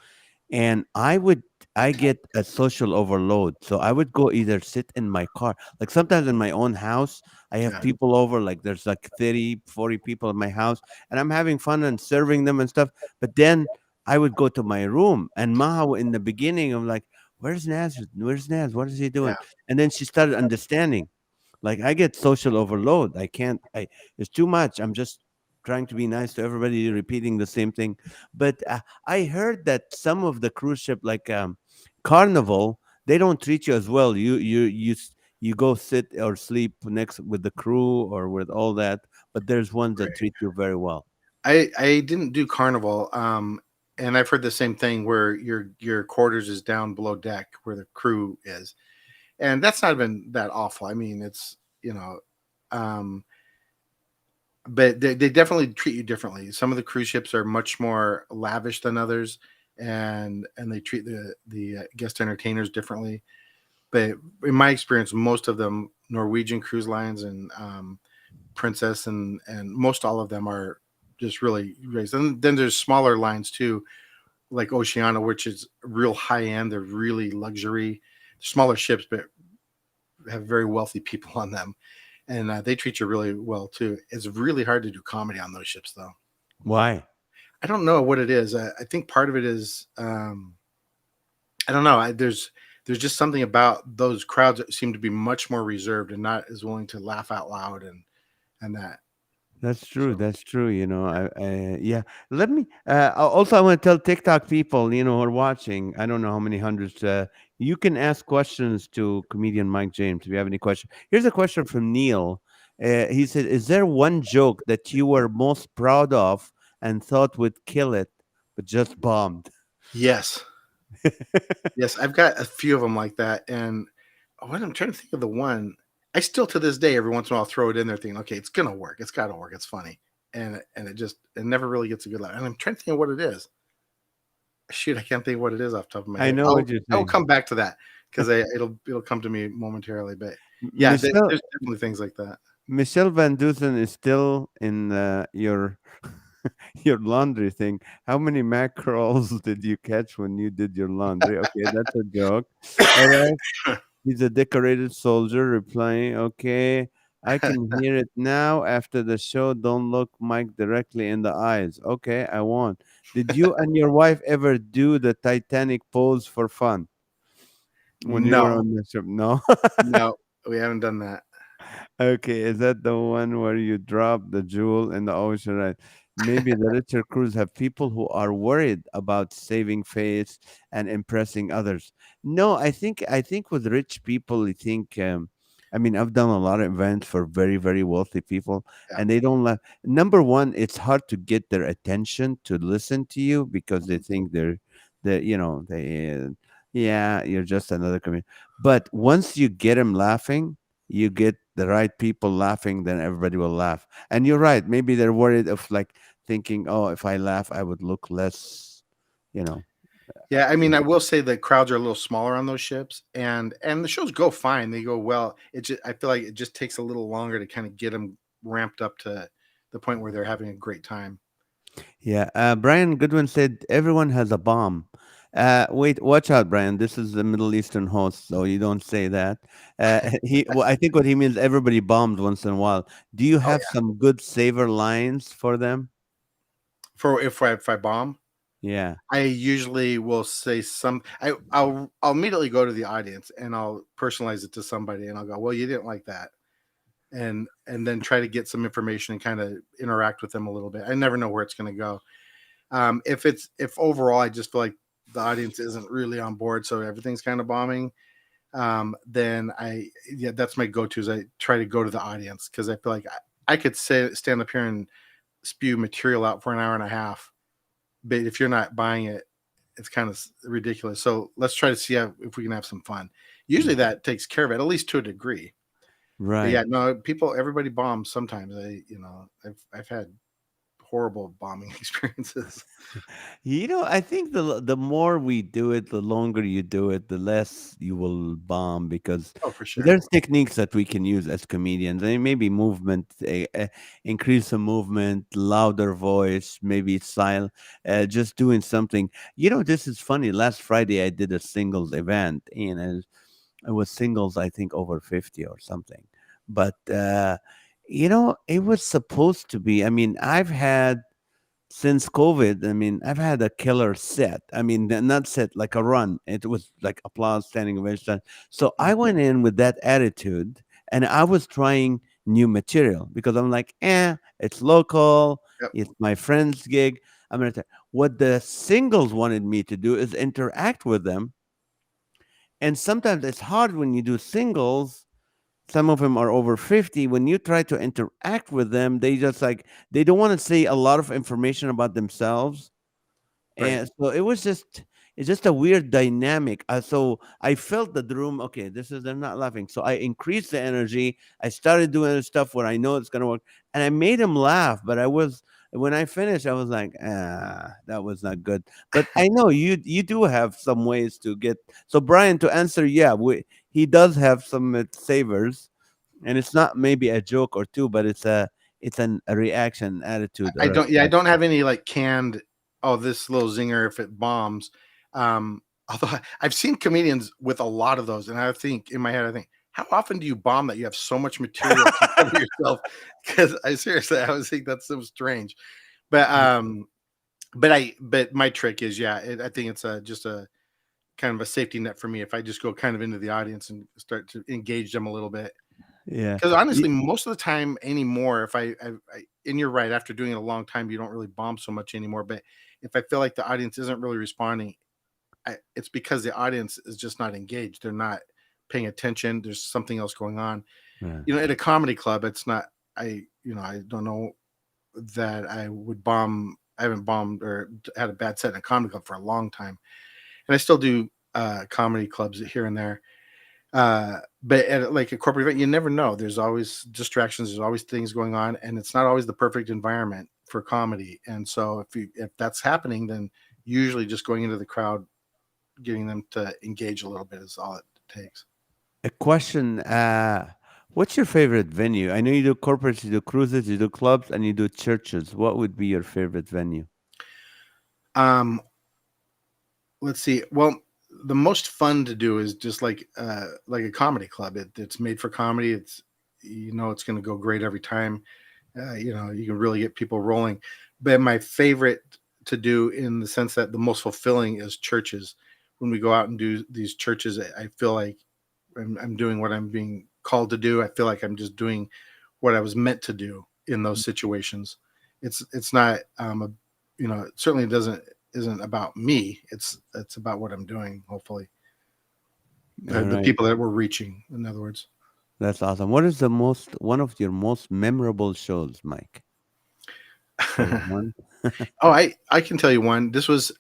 and I get a social overload, so I would go either sit in my car, like sometimes in my own house I have Yeah, people over, like there's like 30, 40 people in my house, and I'm having fun and serving them and stuff. But then I would go to my room, and Maha in the beginning, I'm like, where's Naz, what is he yeah, doing? And then she started understanding, like I get social overload. I can't. I It's too much. I'm just trying to be nice to everybody, repeating the same thing. But I heard that some of the cruise ship, like Carnival, they don't treat you as well. you go sit or sleep next with the crew or with all that, but there's ones that Right. treat you very well. I didn't do Carnival, and I've heard the same thing where your quarters is down below deck where the crew is, and that's not been that awful. I mean, it's um, but they definitely treat you differently. Some of the cruise ships are much more lavish than others, and they treat the guest entertainers differently. But in my experience, most of them, Norwegian Cruise Lines and Princess and most all of them are just really great. And then there's smaller lines too, like Oceana, which is real high end. They're really luxury, smaller ships, but have very wealthy people on them, and they treat you really well too. It's really hard to do comedy on those ships, though. Why? I don't know what it is. I think part of it is I don't know. There's just something about those crowds that seem to be much more reserved and not as willing to laugh out loud and that. That's true. So That's true. Yeah. Let me. Also, I want to tell TikTok people, who are watching. I don't know how many hundreds. You can ask questions to comedian Mike James if you have any questions. Here's a question from Neil. He said, "Is there one joke that you were most proud of and thought would kill it, but just bombed?" yes, yes, I've got a few of them like that. And what I'm trying to think of the one. I still to this day every once in a while throw it in there, thinking, okay, it's gonna work. It's got to work. It's funny, and it never really gets a good laugh. And I'm trying to think of what it is. Shoot, I can't think of what it is off the top of my I head. know what you're I will saying. come back to that because it'll come to me momentarily. But yeah, Michelle there's definitely things like that. Michelle Van Dusen is still in your your laundry thing. How many mackerels did you catch when you did your laundry? Okay, that's a joke. All right. He's a decorated soldier replying, okay, I can hear it now after the show. Don't look Mike directly in the eyes. Okay, I won't. Did you and your wife ever do the Titanic pose for fun when you were No, on the ship? No. no, we haven't done that. Okay, is that the one where you drop the jewel in the ocean? Right. Maybe the richer crews have people who are worried about saving face and impressing others. No, I think with rich people, I think. I mean, I've done a lot of events for very, very wealthy people, Yeah. and they don't laugh. Number one, it's hard to get their attention to listen to you because they Mhm. think yeah, you're just another comedian. But once you get them laughing, you get the right people laughing, then everybody will laugh. And you're right. Maybe they're worried of like thinking, oh, if I laugh, I would look less, you know. Yeah, I mean, I will say the crowds are a little smaller on those ships, and the shows go fine. They go well. I feel like it just takes a little longer to kind of get them ramped up to the point where they're having a great time. Yeah. Brian Goodwin said everyone has a bomb. Wait, watch out, Brian. This is the Middle Eastern host, so you don't say that. I think what he means, everybody bombs once in a while. Do you Oh have yeah. some good saver lines for them? For if I bomb, Yeah. I usually will say I'll immediately go to the audience and I'll personalize it to somebody and I'll go, well, you didn't like that, and then try to get some information and kind of interact with them a little bit. I never know where it's going to go. If overall I just feel like the audience isn't really on board, so everything's kind of bombing, then that's my go-to is I try to go to the audience because I feel like I could stand up here and spew material out for an hour and a half, but if you're not buying it, it's kind of ridiculous. So let's try to see if we can have some fun. Usually that takes care of it, at least to a degree. But Right. yeah, no, everybody bombs sometimes. I've had horrible bombing experiences. I think the more we do it, the longer you do it, the less you will bomb because Oh, for sure. there's techniques that we can use as comedians. And maybe movement, increase the movement, louder voice, maybe style, just doing something. This is funny. Last Friday, I did a singles event, and it was singles, I think, over 50 or something. But, it was supposed to be. I mean, I've had since COVID, I mean, I've had a killer set. I mean, not set like a run. It was like applause, standing ovation. So I Mhm. went in with that attitude, and I was trying new material because I'm like, it's local, Yep. it's my friend's gig. I'm gonna. What the singles wanted me to do is interact with them, and sometimes it's hard when you do singles some of them are over 50. When you try to interact with them, they just like they don't want to say a lot of information about themselves, Right. and so it's just a weird dynamic. So I felt that the room, okay, this is they're not laughing. So I increased the energy. I started doing other stuff where I know it's gonna work, and I made him laugh. But I was when I finished, I was like, that was not good. But I know you do have some ways to get. So Brian, to answer, yeah, he does have some savers, and it's not maybe a joke or two, but a reaction attitude I or a don't. Yeah, I step. don't have any like canned. Oh, this little zinger if it bombs. Although I've seen comedians with a lot of those, and I think in my head, I think, how often do you bomb that you have so much material to cover yourself? Because I seriously, I was think that's so strange. But but my trick is, yeah, I think it's just a kind of a safety net for me if I just go kind of into the audience and start to engage them a little bit. Yeah. Because honestly, most of the time anymore, if and you're right, after doing it a long time, you don't really bomb so much anymore. But if I feel like the audience isn't really responding, it's because the audience is just not engaged. They're not paying attention. There's something else going on. Yeah. At a comedy club, it's not. I don't know that I would bomb. I haven't bombed or had a bad set in a comedy club for a long time, and I still do comedy clubs here and there. But at like a corporate event, you never know. There's always distractions. There's always things going on, and it's not always the perfect environment for comedy. And so if that's happening, then usually just going into the crowd, getting them to engage a little bit is all it takes. A question. What's your favorite venue? I know you do corporates, you do cruises, you do clubs, and you do churches. What would be your favorite venue? Um, let's see. Well, the most fun to do is just like a comedy club. It's made for comedy. It's going to go great every time. You can really get people rolling. But my favorite to do, in the sense that the most fulfilling, is churches. When we go out and do these churches, I feel like I'm doing what I'm being called to do. I feel like I'm just doing what I was meant to do in those situations. It's not it certainly doesn't isn't about me. It's about what I'm doing. Hopefully, All the right. people that we're reaching. In other words. That's awesome. What is one of your most memorable shows, Mike? Share one. Oh, I can tell you one. It was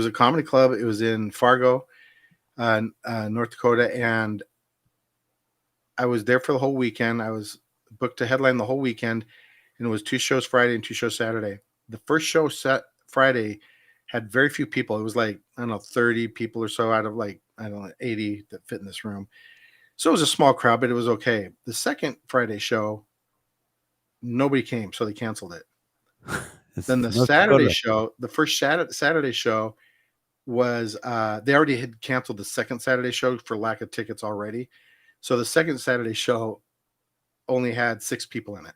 a comedy club. It was in Fargo, North Dakota, and I was there for the whole weekend. I was booked to headline the whole weekend, and it was 2 shows Friday and 2 shows Saturday. The first show set Friday had very few people. It was like, I don't know, 30 people or so out of like, I don't know, 80 that fit in this room. So it was a small crowd, but it was okay. The second Friday show, nobody came, so they canceled it. It's Then the North Saturday Dakota. show, the first Saturday show was they already had canceled the second Saturday show for lack of tickets already. So the second Saturday show only had 6 people in it.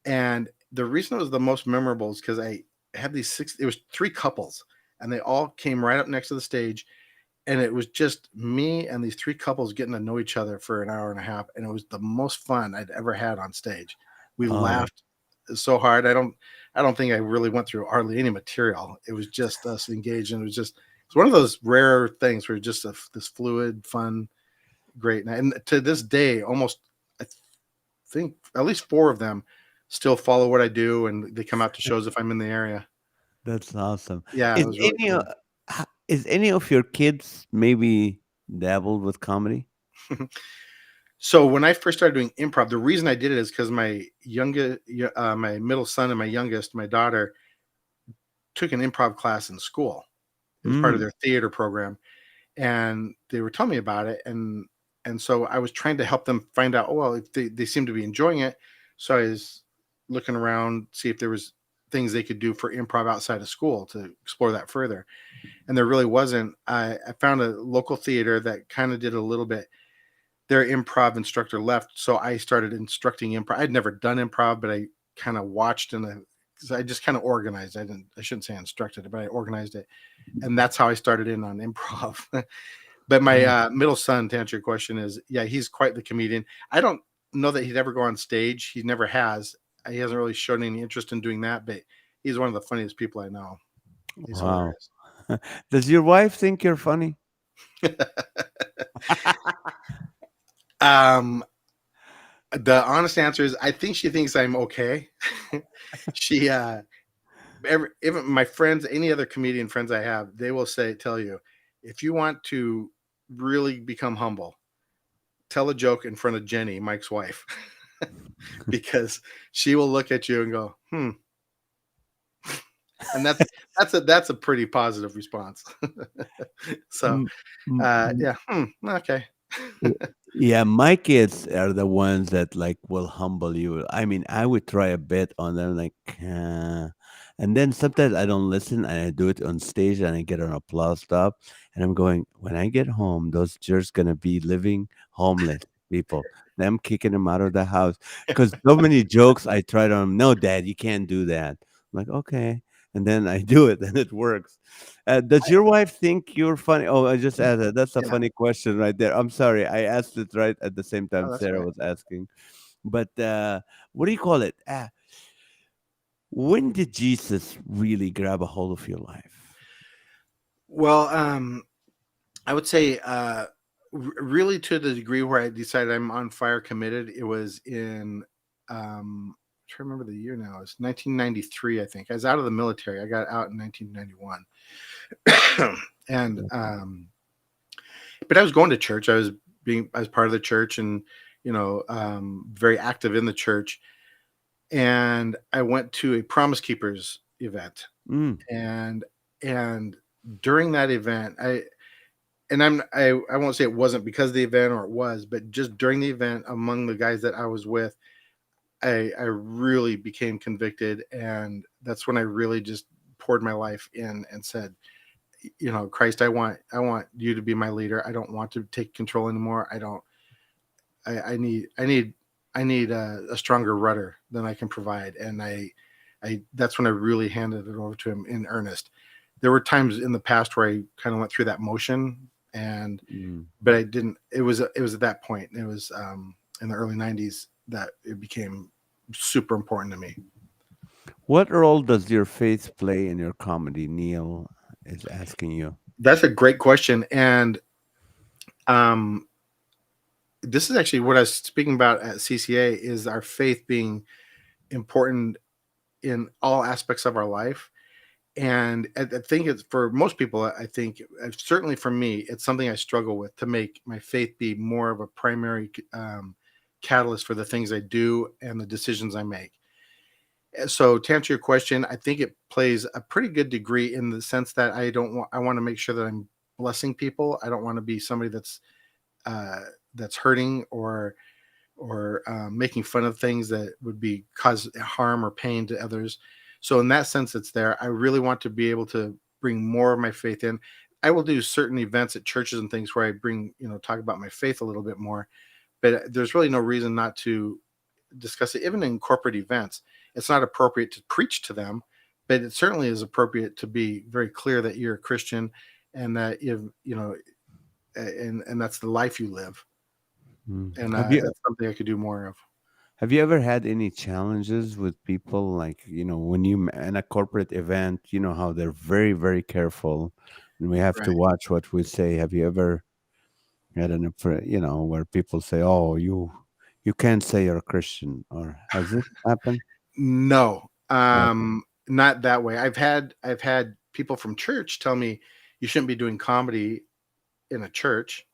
And the reason it was the most memorable is because I had it was 3 couples, and they all came right up next to the stage. And it was just me and these 3 couples getting to know each other for an hour and a half. And it was the most fun I'd ever had on stage. We Oh, laughed so hard. I don't think I really went through hardly any material. It was just us engaged. And it's one of those rare things where just this fluid, fun, great night. And to this day, almost, I think at least 4 of them still follow what I do, and they come out to shows if I'm in the area. that's awesome. Yeah, it Is was really cool. is any of your kids maybe dabbled with comedy? So when I first started doing improv, the reason I did it is because my middle son and my youngest, my daughter, took an improv class in school. It was part of Mm. their theater program, and they were telling me about it, and so I was trying to help them find out. Oh, well, if they seem to be enjoying it, so I was looking around, see if there was things they could do for improv outside of school to explore that further. And there really wasn't. I found a local theater that kind of did a little bit. Their improv instructor left, so I started instructing improv. I'd never done improv, but I kind of watched I just kind of organized. I shouldn't say I instructed it, but I organized it, and that's how I started in on improv. But my Mm. middle son, to answer your question, is, yeah, he's quite the comedian. I don't know that he'd ever go on stage. He never has. He hasn't really shown any interest in doing that, but he's one of the funniest people I know. He's Wow. hilarious. Does your wife think you're funny? um, The honest answer is I think she thinks I'm okay. She even my friends, any other comedian friends I have, they will tell you, if you want to really become humble, tell a joke in front of Jenny, Mike's wife, because she will look at you and go, hmm. And that's a pretty positive response. So Mm, mm, mm. yeah, okay. W- Yeah, my kids are the ones that like will humble you. I mean, I would try a bit on them, like, and then sometimes I don't listen and I do it on stage and I get an applause stop. And I'm going, when I get home, those jerks gonna be living homeless people. Them kicking them out of the house because so many jokes I tried on them. No, Dad, you can't do that. I'm like, okay, and then I do it and it works. Does your wife think you're funny? Oh, I just added. That's a Yeah, funny question right there. I'm sorry. I asked it right at the same time oh, that's Sarah right. was asking. But what do you call it? When did Jesus really grab a hold of your life? Well, I would say really to the degree where I decided I'm on fire committed, it was in I'm trying to remember the year now. It's 1993, I think. I was out of the military. I got out in 1991. And but I was going to church. I was part of the church and very active in the church. And I went to a Promise Keepers event. Mm, And and during that event, I won't say it wasn't because of the event or it was, but just during the event among the guys that I was with, I really became convicted, and that's when I really just poured my life in and said, Christ, I want you to be my leader. I don't want to take control anymore. I don't. I need a stronger rudder than I can provide, and I that's when I really handed it over to him in earnest. There were times in the past where I kind of went through that motion, and mm. but I didn't. It was at that point. It was in the early '90s that it became super important to me. What role does your faith play in your comedy? Neil is asking you. That's a great question, and um, this is actually what I was speaking about at CCA is our faith being important in all aspects of our life. And I think it's for most people, I think certainly for me, it's something I struggle with to make my faith be more of a primary catalyst for the things I do and the decisions I make. So to answer your question, I think it plays a pretty good degree in the sense that I want to make sure that I'm blessing people. I don't want to be somebody uh, that's hurting or making fun of things that would be cause harm or pain to others. So in that sense, it's there. I really want to be able to bring more of my faith in. I will do certain events at churches and things where I talk about my faith a little bit more, but there's really no reason not to discuss it. Even in corporate events, it's not appropriate to preach to them, but it certainly is appropriate to be very clear that you're a Christian and that and that's the life you live. Mm. And Have you that's something I could do more of. Have you ever had any challenges with people like, when you in a corporate event, you know how they're very, very careful and we have to Right. watch what we say. Have you ever had where people say, "Oh, you can't say you're a Christian," or has it happened? No, Okay. not that way. I've had people from church tell me you shouldn't be doing comedy in a church.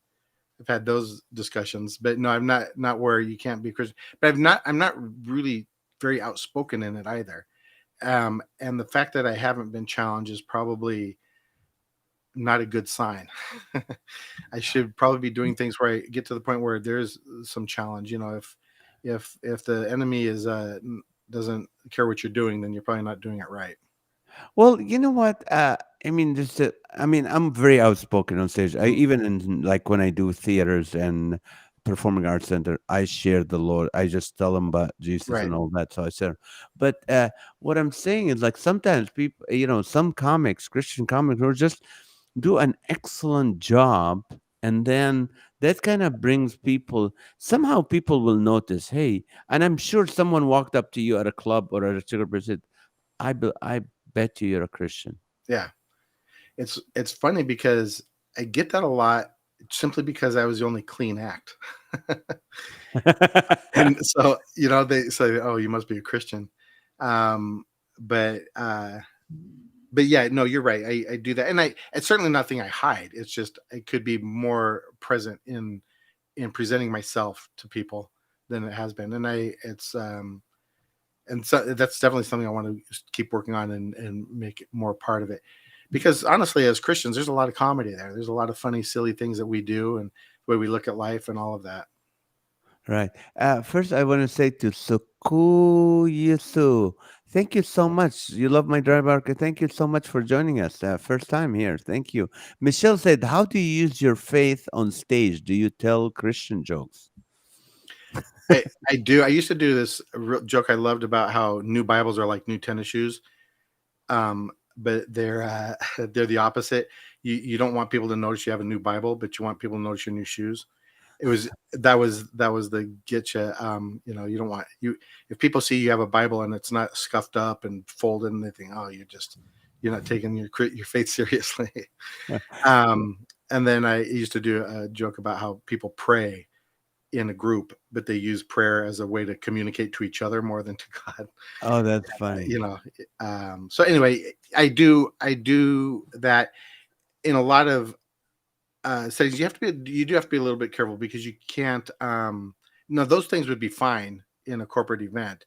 I've had those discussions, but no, I'm not where you can't be Christian. But I'm not really very outspoken in it either. And the fact that I haven't been challenged is probably not a good sign. I should probably be doing things where I get to the point where there's some challenge. If the enemy doesn't care what you're doing, then you're probably not doing it right. Well, you know what? I'm very outspoken on stage. I Mhm. even in like when I do theaters and performing arts center, I share the Lord. I just tell them about Jesus Right. and all that. So I share. But what I'm saying is like sometimes people, some comics, Christian comics, will just do an excellent job, and then that kind of brings people. Somehow people will notice. Hey, and I'm sure someone walked up to you at a club or at a cigarette and said, I bet you you're a Christian. Yeah. It's funny because I get that a lot. simply because I was the only clean act. And so, they say, "Oh, you must be a Christian." Um, but but yeah, no, you're right. I do that, and it's certainly nothing I hide. It's just it could be more present in presenting myself to people than it has been, and and so that's definitely something I want to just keep working on and make it more part of it. Because honestly, as Christians, there's a lot of comedy there. There's a lot of funny, silly things that we do and the way we look at life and all of that. Right. First, I want to say to Sukuyisu, thank you so much. You love my dry barker. Thank you so much for joining us. First time here. Thank you. Michelle said, how do you use your faith on stage? Do you tell Christian jokes? I do. I used to do this joke I loved about how new Bibles are like new tennis shoes. But they're they're the opposite. You don't want people to notice you have a new Bible, but you want people to notice your new shoes. That was the get you. You don't want you if people see you have a Bible and it's not scuffed up and folded, and they think, oh, you're not taking your faith seriously. And then I used to do a joke about how people pray in a group, but they use prayer as a way to communicate to each other more than to God. Oh, that's Uh, funny. you know, so anyway, I do that in a lot of settings. You do have to be a little bit careful because you can't. No, those things would be fine in a corporate event,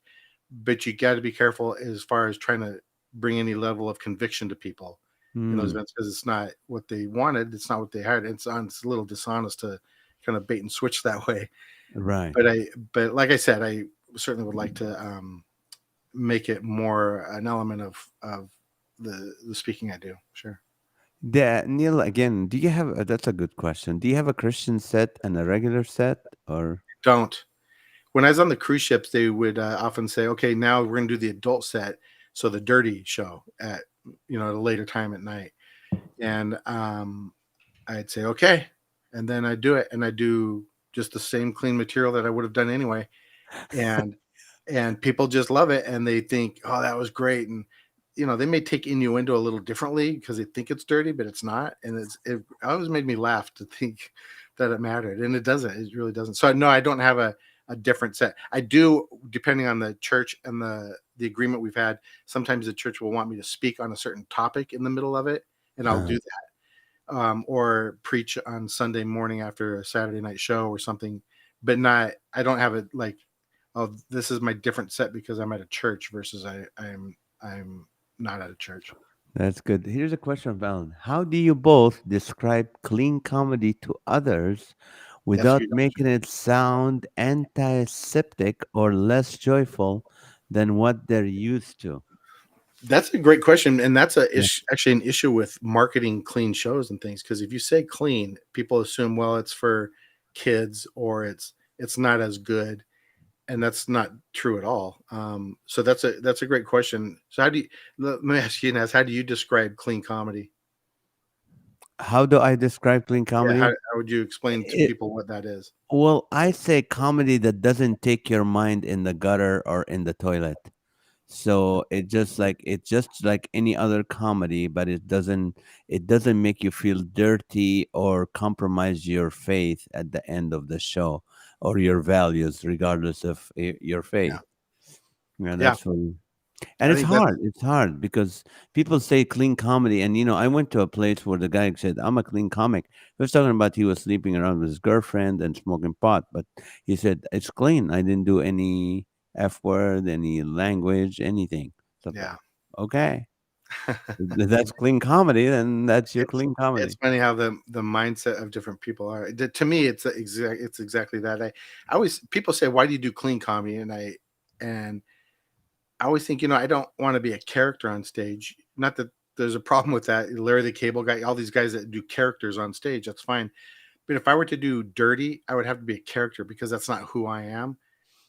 but you got to be careful as far as trying to bring any level of conviction to people in those Hmm. events because it's not what they wanted. It's not what they hired. It's a little dishonest to kind of bait and switch that way. Right. But like I said, I certainly would like to make it more an element of the speaking I do. Sure. Neil, again, do you have, that's a good question. Do you have a Christian set and a regular set or? Don't. When I was on the cruise ships, they would often say, "Okay, now we're going to do the adult set, so the dirty show at a later time at night." And I'd say, "Okay," and then I do it, and I do just the same clean material that I would have done anyway, and people just love it, and they think, "Oh, that was great," and they may take innuendo a little differently because they think it's dirty, but it's not, and it always made me laugh to think that it mattered, and it doesn't. It really doesn't. So no, I don't have a different set. I do, depending on the church and the agreement we've had. Sometimes the church will want me to speak on a certain topic in the middle of it, and I'll do that, or preach on Sunday morning after a Saturday night show or something. But not, I don't have it like, oh, this is my different set because I'm at a church versus I'm not at a church. That's good. Here's a question from Alan. How do you both describe clean comedy to others F without you. making it sound antiseptic or less joyful than what they're used to? That's a great question, and that's Yeah. actually an issue with marketing clean shows and things. Because if you say clean, people assume, well, it's for kids or it's not as good, and that's not true at all. So that's a great question. So let me ask you, Naz, how do you describe clean comedy? How do I describe clean Yeah, how, comedy? how would you explain to It, people what that is? well, I say comedy that doesn't take your mind in the gutter or in the toilet. So it's just like any other comedy, but it doesn't make you feel dirty or compromise your faith at the end of the show or your values, regardless of your Yeah, faith. Yeah, yeah, that's what. And I it's think that's hard. It's hard because people say clean comedy, and I went to a place where the guy said, "I'm a clean comic." He was talking about he was sleeping around with his girlfriend and smoking pot, but he said it's clean. I didn't do any f word, any language, anything. So, yeah. okay, if that's clean comedy, then that's your It's clean it's comedy. funny how the mindset of different people are. To me, it's exactly that. I always people say, "Why do you do clean comedy?" And I always think, I don't want to be a character on stage. Not that there's a problem with that. Larry the Cable Guy, all these guys that do characters on stage, that's fine. But if I were to do dirty, I would have to be a character because that's not who I am.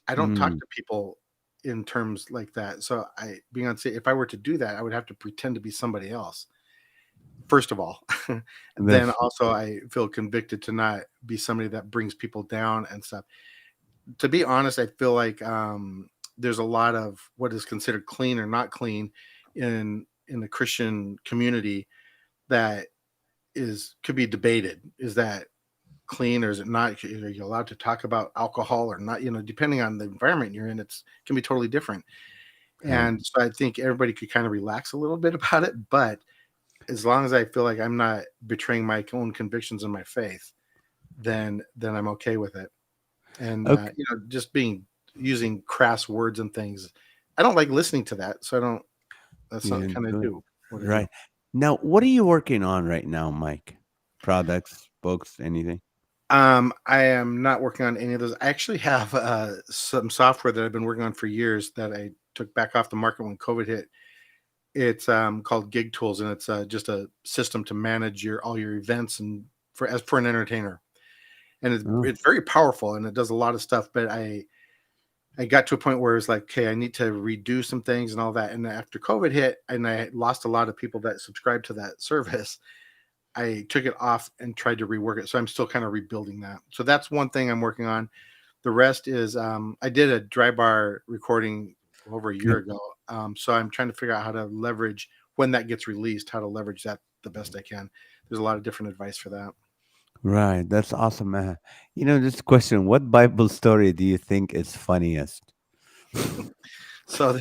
I don't talk Mm, to people in terms like that. So being on stage, if I were to do that, I would have to pretend to be somebody else first of all. Then that's also I feel convicted to not be somebody that brings people down and stuff. To be honest, I feel like there's a lot of what is considered clean or not clean in the Christian community that is could be debated. Is that clean or is it not? Are you allowed to talk about alcohol or not? Depending on the environment you're in, it can be totally different. Right. And so I think everybody could kind of relax a little bit about it. But as long as I feel like I'm not betraying my own convictions and my faith, then I'm okay with it. And Okay. just using crass words and things, I don't like listening to that. So I don't. That's You not didn't kind of do it. do what I do. Right. Now, what are you working on right now, Mike? Products, books, anything? I am not working on any of those. I actually have some software that I've been working on for years that I took back off the market when COVID hit. It's called Gig Tools, and it's just a system to manage all your events and for an entertainer. And it's Oh, it's very powerful and it does a lot of stuff. But I got to a point where it was like, okay, I need to redo some things and all that. And after COVID hit, and I lost a lot of people that subscribed to that service, I took it off and tried to rework it. So I'm still kind of rebuilding that. So that's one thing I'm working on. The rest is I did a dry bar recording over a year good. ago. So I'm trying to figure out how to leverage when that gets released, how to leverage that the best I can. There's a lot of different advice for that. Right. That's awesome, man. This question, what Bible story do you think is funniest? So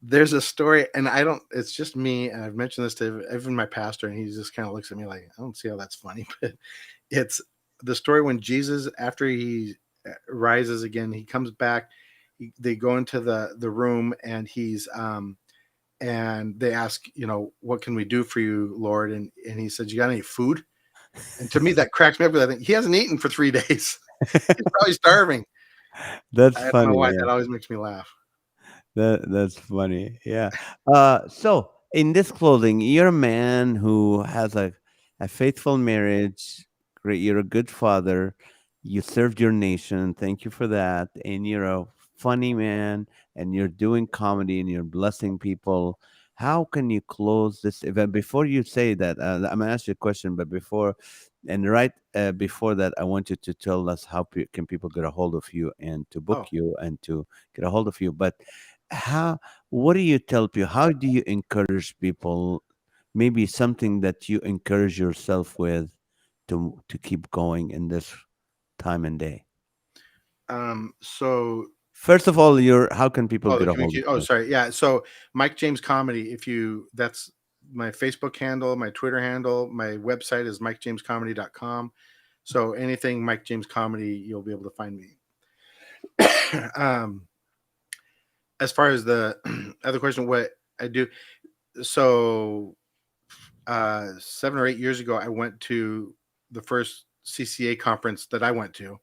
there's a story, and I don't. It's just me, and I've mentioned this to even my pastor, and he just kind of looks at me like, I don't see how that's funny, but it's the story when Jesus, after he rises again, he comes back. They go into the room, and and they ask, what can we do for you, Lord? And he said, you got any food? And to me, that cracks me up because I think he hasn't eaten for 3 days. He's probably starving. That's I don't know funny. why Yeah. that always makes me laugh. That's funny. Yeah. So in this clothing, you're a man who has a faithful marriage. Great. You're a good father. You served your nation. Thank you for that. And you're a funny man, and you're doing comedy and you're blessing people. How can you close this event? Before you say that, I'm gonna ask you a question, but before that, I want you to tell us how can people get a hold of you and to book Oh, you and to get a hold of you. But how what do you tell people? How do you encourage people? Maybe something that you encourage yourself with to keep going in this time and day. so First of all, your how can people Oh, the get a hold of communication. Oh, you? sorry. Yeah. So Mike James Comedy. That's my Facebook handle, my Twitter handle, my website is mikejamescomedy.com. So anything Mike James Comedy, you'll be able to find me. um, as far as the other question, what I do. So 7 or 8 years ago, I went to the first CCA conference that I went to,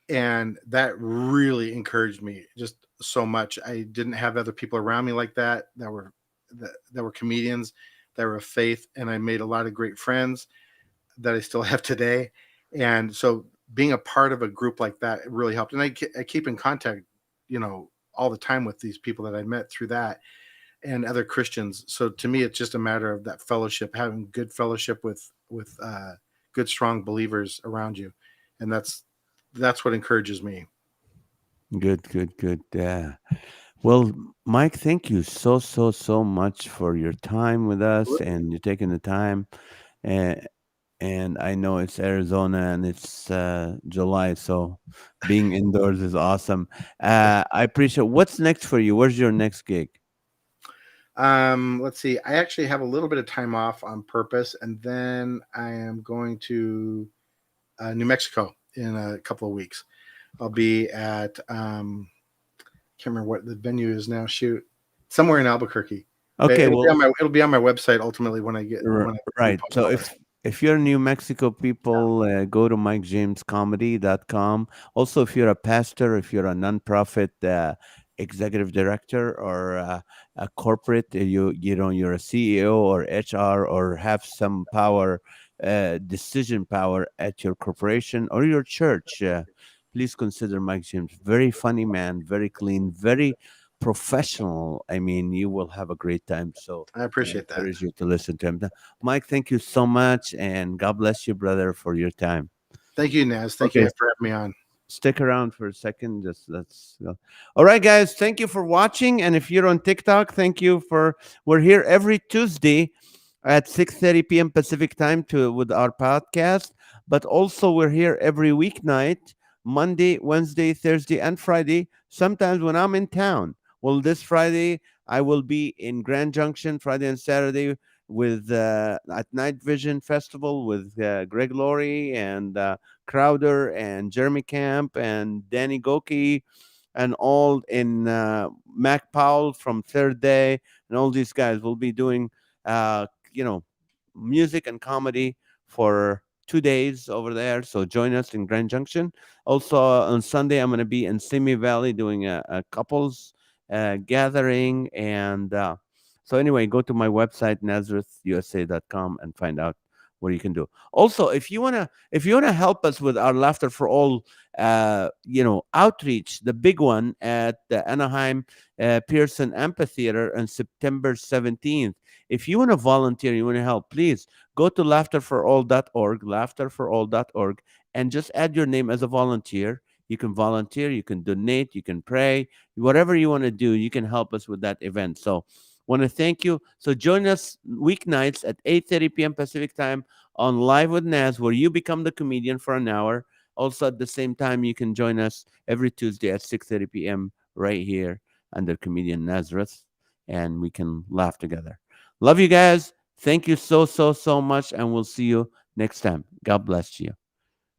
and that really encouraged me just so much. I didn't have other people around me like that were comedians, that were of faith, and I made a lot of great friends that I still have today. And so being a part of a group like that, it really helped. And I keep in contact, all the time with these people that I met through that and other Christians. So to me, it's just a matter of that fellowship, having good fellowship with good, strong believers around you, and that's what encourages me. Good, good, good. Yeah. Well, Mike, thank you so, so, so much for your time with us and you taking the time. And and I know it's Arizona and it's July, so being indoors is awesome. I appreciate. What's next for you? Where's your next gig? Let's see. I actually have a little bit of time off on purpose, and then I am going to New Mexico in a couple of weeks. I'll be at can't remember what the venue is now. Shoot, somewhere in Albuquerque. But Okay, well, it'll be on my website ultimately when I Right. repost So all that. if you're New Mexico people, go to mikejamescomedy.com. Also, if you're a pastor, if you're a nonprofit executive director or a corporate, you're a CEO or HR or have some power, decision power at your corporation or your church, please consider Mike James. Very funny man, very clean, very professional. I mean, you will have a great time. So I I appreciate that. encourage you to listen to him. Mike, thank you so much, and God bless you, brother, for your time. Thank you, Naz. Thank Okay, you for having me on. stick around for a second. Just let's go. All right, guys, thank you for watching. And if you're on TikTok, thank you for. We're here every Tuesday at 6:30 p.m. Pacific time with our podcast. But also, we're here every weeknight, Monday, Wednesday, Thursday, and Friday, sometimes when I'm in town. Well, this Friday, I will be in Grand Junction, Friday and Saturday, with at Night Vision Festival with Greg Laurie and Crowder and Jeremy Camp and Danny Goki and all in Mac Powell from Third Day, and all these guys will be doing, uh, you know, music and comedy for 2 days over there. So join us in Grand Junction. Also on Sunday, I'm going to be in Simi Valley doing a couples gathering. And so anyway, go to my website, nazarethusa.com, and find out what you can do. Also, if you wanna help us with our Laughter for All outreach, the big one at the Anaheim Pearson Amphitheater on September 17th. If you want to volunteer, you want to help, please go to laughterforall.org, and just add your name as a volunteer. You can volunteer, you can donate, you can pray, whatever you want to do, you can help us with that event. So want to thank you. So join us weeknights at 8:30 p.m. Pacific time on Live with Naz, where you become the comedian for an hour. Also, at the same time, you can join us every Tuesday at 6:30 p.m. right here under Comedian Nazareth, and we can laugh together. Love you guys. Thank you so, so, so much, and we'll see you next time. God bless you.